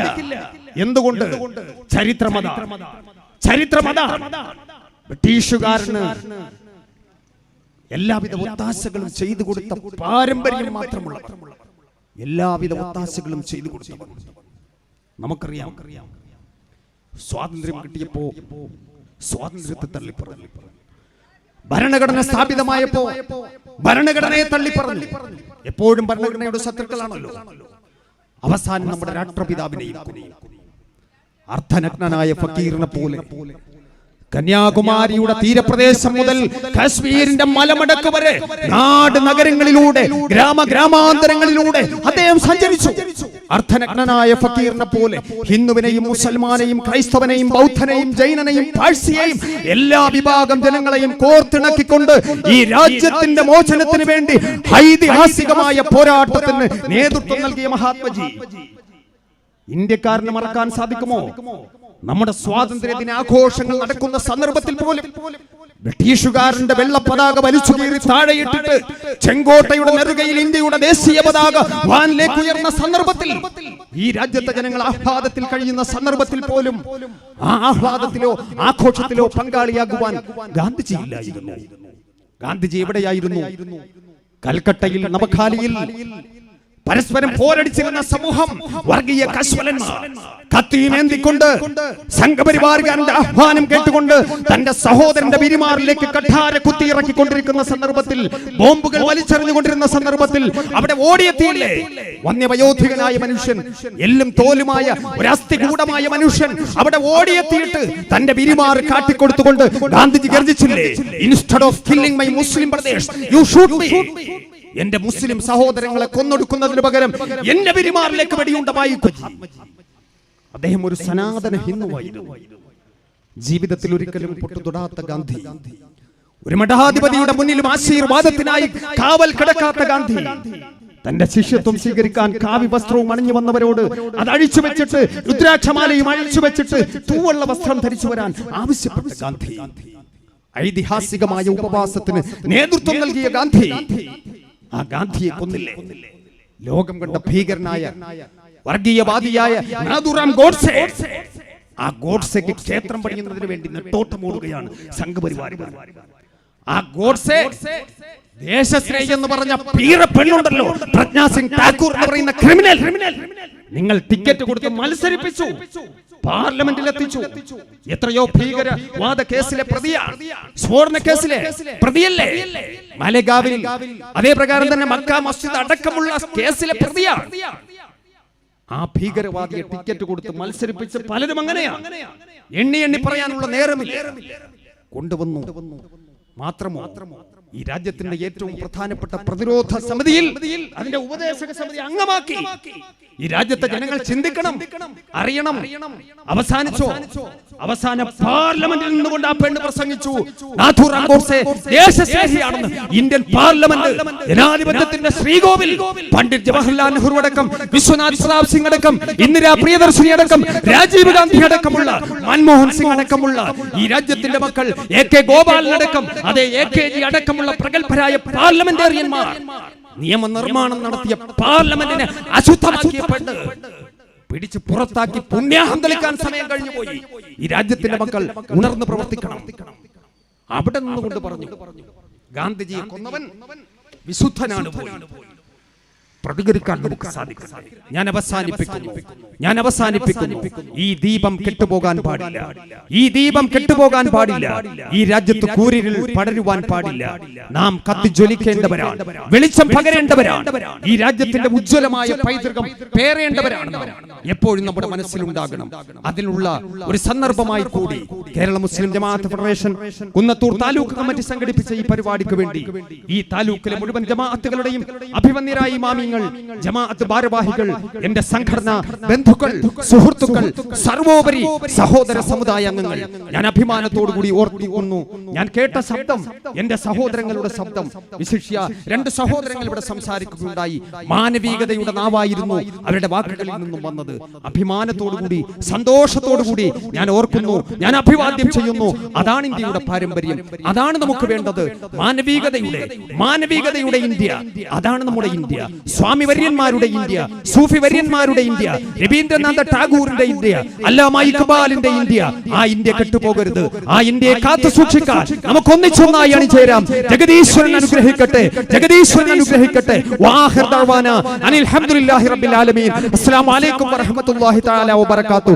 എന്തുകൊണ്ട്? ചരിത്രമത. ബ്രിട്ടീഷുകാരന് എല്ലാവിധ ഒത്താശകളും ചെയ്തു കൊടുത്ത പാരമ്പര്യം മാത്രമുള്ള, എല്ലാവിധ ഒത്താശകളും ചെയ്തു കൊടുത്ത നമുക്കറിയാം. സ്വാതന്ത്ര്യം കിട്ടിയപ്പോ സ്വാതന്ത്ര്യത്തെ തള്ളിപ്പറഞ്ഞു. ഭരണഘടന സ്ഥാപിതമായപ്പോ ഭരണഘടനയെ തള്ളിപ്പറഞ്ഞു. എപ്പോഴും ഭരണഘടനയുടെ ശത്രുക്കളാണല്ലോ. അവസാനം നമ്മുടെ രാഷ്ട്രപിതാവിനെയും അർദ്ധനഗ്നനായ ഫക്കീറിനെ പോലെ കന്യാകുമാരിയുടെ തീരപ്രദേശം മുതൽ കാശ്മീരിന്റെ മലമടക്ക് വരെ നാട് നഗരങ്ങളിലൂടെ ഗ്രാമാന്തരങ്ങളിലൂടെ അദ്ദേഹം സഞ്ചരിച്ചു. അർദ്ധനഗ്നനായ ഫക്കീറിനെ പോലെ ഹിന്ദുവിനെയും മുസൽമാനെയും ക്രൈസ്തവനെയും ബൗദ്ധനെയും ജൈനനെയും പാഴ്സിയെയും എല്ലാ വിഭാഗം ജനങ്ങളെയും കോർത്തിണക്കിക്കൊണ്ട് ഈ രാജ്യത്തിന്റെ മോചനത്തിന് വേണ്ടി ഐതിഹാസികമായ പോരാട്ടത്തിന് നേതൃത്വം നൽകിയ മഹാത്മജി ഇന്ത്യക്കാരന് മറക്കാൻ സാധിക്കുമോ? നമ്മുടെ സ്വാതന്ത്ര്യ ദിനാഘോഷങ്ങൾ നടക്കുന്ന സന്ദർഭത്തിൽ പോലും ബ്രിട്ടീഷുകാരന്റെ വെള്ള പതാക വലിച്ചു കീറി താഴെയിട്ടിട്ട് ചെങ്കോട്ടയുടെ നെറുകയിൽ ഇന്ത്യയുടെ ദേശീയ പതാക വാനിലേക്ക് ഉയർന്ന സന്ദർഭത്തിൽ ഈ രാജ്യത്തെ ജനങ്ങൾ ആഹ്ലാദത്തിൽ കഴിയുന്ന സന്ദർഭത്തിൽ പോലും ആ ആഹ്ലാദത്തിലോ ആഘോഷത്തിലോ പങ്കാളിയാകുവാൻ ഗാന്ധിജി ഇല്ലായിരുന്നു. ഗാന്ധിജി എവിടെയായിരുന്നു? കൽക്കട്ടയിൽ നവഖാലിയിൽ പരസ്പരം പോരടിച്ചിരുന്ന സമൂഹം വർഗീയ കശ്മലന്മാർ കത്തിയുമേന്തിക്കൊണ്ട് സംഘപരിവാറുകാരന്റെ ആഹ്വാനം കേട്ടുകൊണ്ട് തന്റെ സഹോദരന്റെ വിരിമാറിലേക്ക് കഠാര കുത്തിയിറക്കിക്കൊണ്ടിരിക്കുന്ന സന്ദർഭത്തിൽ, ബോംബുകൾ വലിച്ചെറിഞ്ഞുകൊണ്ടിരുന്ന സന്ദർഭത്തിൽ അവിടെ ഓടിയെത്തിയില്ലേ വന്യവയോധികനായ മനുഷ്യൻ, എല്ലും തോലുമായ ഒരു അസ്ഥികൂടമായ മനുഷ്യൻ അവിടെ ഓടിയെത്തിയിട്ട് തന്റെ വിരിമാറ് കാട്ടിക്കൊടുത്തുകൊണ്ട് ഗാന്ധിജി ഗർജിച്ചില്ലേ, instead of killing my Muslim brothers you shoot me. എന്റെ മുസ്ലിം സഹോദരങ്ങളെ കൊന്നൊടുക്കുന്നതിന് പകരം എന്റെ പെരുമാറിലേക്ക് വെടിയുണ്ടമായി. അദ്ദേഹം ഒരു സനാതന ഹിന്ദുവായിരുന്നു. ജീവിതത്തിൽ ഒരിക്കലും പൊട്ടുതൊടാത്ത ഗാന്ധി, ഒരു മഠാധിപതിയുടെ മുന്നിലും ആശീർവാദത്തിനായി കാവൽ കിടക്കാത്ത ഗാന്ധി, തന്റെ ശിഷ്യത്വം സ്വീകരിക്കാൻ കാവി വസ്ത്രവും അണിഞ്ഞു വന്നവരോട് അത് അഴിച്ചു വെച്ചിട്ട്, രുദ്രാക്ഷമാലയും അഴിച്ചു വെച്ചിട്ട് തൂവള്ള വസ്ത്രം ധരിച്ചു വരാൻ ആവശ്യപ്പെട്ട ഗാന്ധി, ഐതിഹാസികമായ ഉപവാസത്തിന് നേതൃത്വം നൽകിയ ഗാന്ധി, ആ ഗാന്ധിയെ കൊന്നില്ലേ? ലോകം കണ്ട ഭീകരനായ വർഗീയവാദിയായ നാഥുറാം ഗോഡ്സെ, ആ ഗോഡ്സെക്ക് ക്ഷേത്രം പണിയുന്നതിന് വേണ്ടി നെട്ടോട്ടമോടുകയാണ് സംഘപരിവാറുകാർ. ആ ഗോഡ്സെ ദേശസ്നേഹി എന്ന് പറഞ്ഞ പീറ പെണ്ണുണ്ടല്ലോ, പ്രജ്ഞാ സിംഗ് ഠാക്കൂർ എന്ന് പറയുന്ന ക്രിമിനൽ, നിങ്ങൾ ടിക്കറ്റ് കൊടുത്ത് മത്സരിപ്പിച്ചു, പാർലമെന്റിൽ എത്തിച്ചു. എത്രയോ ഭീകരവാദ കേസിലെ പ്രതിയാണ്, സ്ഫോടന കേസിലെ പ്രതിയല്ലേ മലേഗാവിൽ. അതേ പ്രകാരം തന്നെ മക്ക മസ്ജിദ് അടക്കമുള്ള കേസിലെ പ്രതിയാണ്. ആ ഭീകരവാദിയെ ടിക്കറ്റ് കൊടുത്ത് മത്സരിപ്പിച്ച് പലരും അങ്ങനെയാണ്. എണ്ണി എണ്ണി പറയാനുള്ള നേരമില്ല. കൊണ്ടുവന്നു. മാത്രമോ ഈ രാജ്യത്തിന്റെ ഏറ്റവും പ്രധാനപ്പെട്ട പ്രതിരോധ സമിതിയിൽ അതിന്റെ ഉപദേശക സമിതി അംഗമാക്കി. ഈ രാജ്യത്തെ ജനങ്ങൾ ചിന്തിക്കണം, അറിയണം. അവസാനിച്ചോ? അവസാന പാർലമെന്റിൽ നിന്നുകൊണ്ട് ആ പെണ്ണ് പ്രസംഗിച്ചു, നാഥുറാം ഗോഡ്സെ ദേശസ്നേഹിയാണെന്ന്. ഇന്ത്യൻ പാർലമെന്റ്, ജനാധിപത്യത്തിന്റെ ശ്രീകോവിൽ, പണ്ഡിറ്റ് ജവഹർലാൽ നെഹ്റു അടക്കം, വിശ്വനാഥ് പ്രതാപ് സിംഗ് അടക്കം, ഇന്ദിരാ പ്രിയദർശിനി അടക്കം, രാജീവ് ഗാന്ധി അടക്കമുള്ള, മൻമോഹൻ സിംഗ് അടക്കമുള്ള ഈ രാജ്യത്തിന്റെ മക്കൾ, AK ഗോപാലനടക്കം, അതേ AKG അടക്കമുള്ള പ്രഗത്ഭരായ പാർലമെന്റേറിയന്മാർ നിയമനിർമ്മാണം നടത്തിയ പാർലമെന്റിനെ അശുദ്ധമാക്കിയ പെണ്ണ് പിടിച്ചു പുറത്താക്കി പുണ്യാഹം തെളിക്കാൻ സമയം കഴിഞ്ഞു പോയി. ഈ രാജ്യത്തിന്റെ മക്കൾ ഉണർന്ന് പ്രവർത്തിക്കണം. അവിടെ നിന്നുകൊണ്ട് പറഞ്ഞു, ഗാന്ധിജിയെ കൊന്നവൻ വിശുദ്ധനാണ് പോയി. പ്രതികരിക്കാൻ നമുക്ക് സാധിക്കും. ഞാൻ അവസാനിപ്പിക്കുന്നു. ഈ ദീപം കെട്ടുപോകാൻ പാടില്ല. ഈ ദീപം കെട്ടുപോകാൻ പാടില്ല. ഈ രാജ്യത്ത് കൂരിരുൾ പടരുവാൻ പാടില്ല. നാം കത്തിജ്വലിക്കേണ്ടവരാണ്, വെളിച്ചം പകരേണ്ടവരാണ്. ഈ രാജ്യത്തിന്റെ ഉജ്ജ്വലമായ പൈതൃകം പേറേണ്ടവരാണ്. എപ്പോഴും നമ്മുടെ മനസ്സിലുണ്ടാകണം. അതിനുള്ള ഒരു സന്ദർഭമായി കൂടി കേരള മുസ്ലിം ജമാഅത്ത് ഫെഡറേഷൻ കുന്നത്തൂർ താലൂക്ക് കമ്മിറ്റി സംഘടിപ്പിച്ച ഈ പരിപാടിക്ക് വേണ്ടി ഈ താലൂക്കിലെ മുഴുവൻ ജമാഅത്തുകളുടെയും അഭിവന്യരായ ഇമാമിങ്ങൾ, ജമാഅത്ത് ഭാരവാഹികൾ, എന്റെ സംഘടന ബന്ധുക്കൾ, സുഹൃത്തുക്കൾ, സർവോപരി സഹോദര സമുദായ അംഗങ്ങൾ, ഞാൻ അഭിമാനത്തോടു കൂടി ഓർക്കുന്നു, ഞാൻ കേട്ട ശബ്ദം എന്റെ സഹോദരങ്ങളുടെ ശബ്ദം. വിശിഷ്യ 2 സഹോദരങ്ങൾ ഇവിടെ സംസാരിക്കുകയുണ്ടായി. മാനവികതയുടെ നാവായിരുന്നു അവരുടെ വാക്കുകളിൽ നിന്നും വന്നത്. അഭിമാനത്തോടു കൂടി, സന്തോഷത്തോടു കൂടി ഞാൻ ഓർക്കുന്നു, ഞാൻ അഭിവാദ്യം ചെയ്യുന്നു. അതാണ് ഇന്ത്യയുടെ പാരമ്പര്യം, അതാണ് നമുക്ക് വേണ്ടത്. മാനവികതയുടെ ഇന്ത്യ, അതാണ് നമ്മുടെ ഇന്ത്യ. സ്വാമി വര്യന്മാരുടെ ഇന്ത്യ, സൂഫി വര്യന്മാരുടെ ഇന്ത്യ, രവീന്ദ്രനാഥ ടാഗോറിന്റെ ഇന്ത്യ, അല്ലാമ ഇഖ്ബാലിന്റെ ഇന്ത്യ. ആ ഇന്ത്യ കെട്ടുപോകരുത്. ആ ഇന്ത്യയെ കാത്തു സൂക്ഷിക്കാൻ നമുക്ക് ഒന്നിച്ചൊന്നായി അണിചേരാം. ജഗദീശ്വരൻ അനുഗ്രഹിക്കട്ടെ, ജഗദീശ്വരൻ അനുഗ്രഹിക്കട്ടെ. വാഹിർ ദഅ്വാന അനിൽ ഹംദുലില്ലാഹി റബ്ബിൽ ആലമീൻ. അസ്സലാമു അലൈക്കും വറഹ്മത്തുള്ളാഹി തആല വബറകാതുഹു.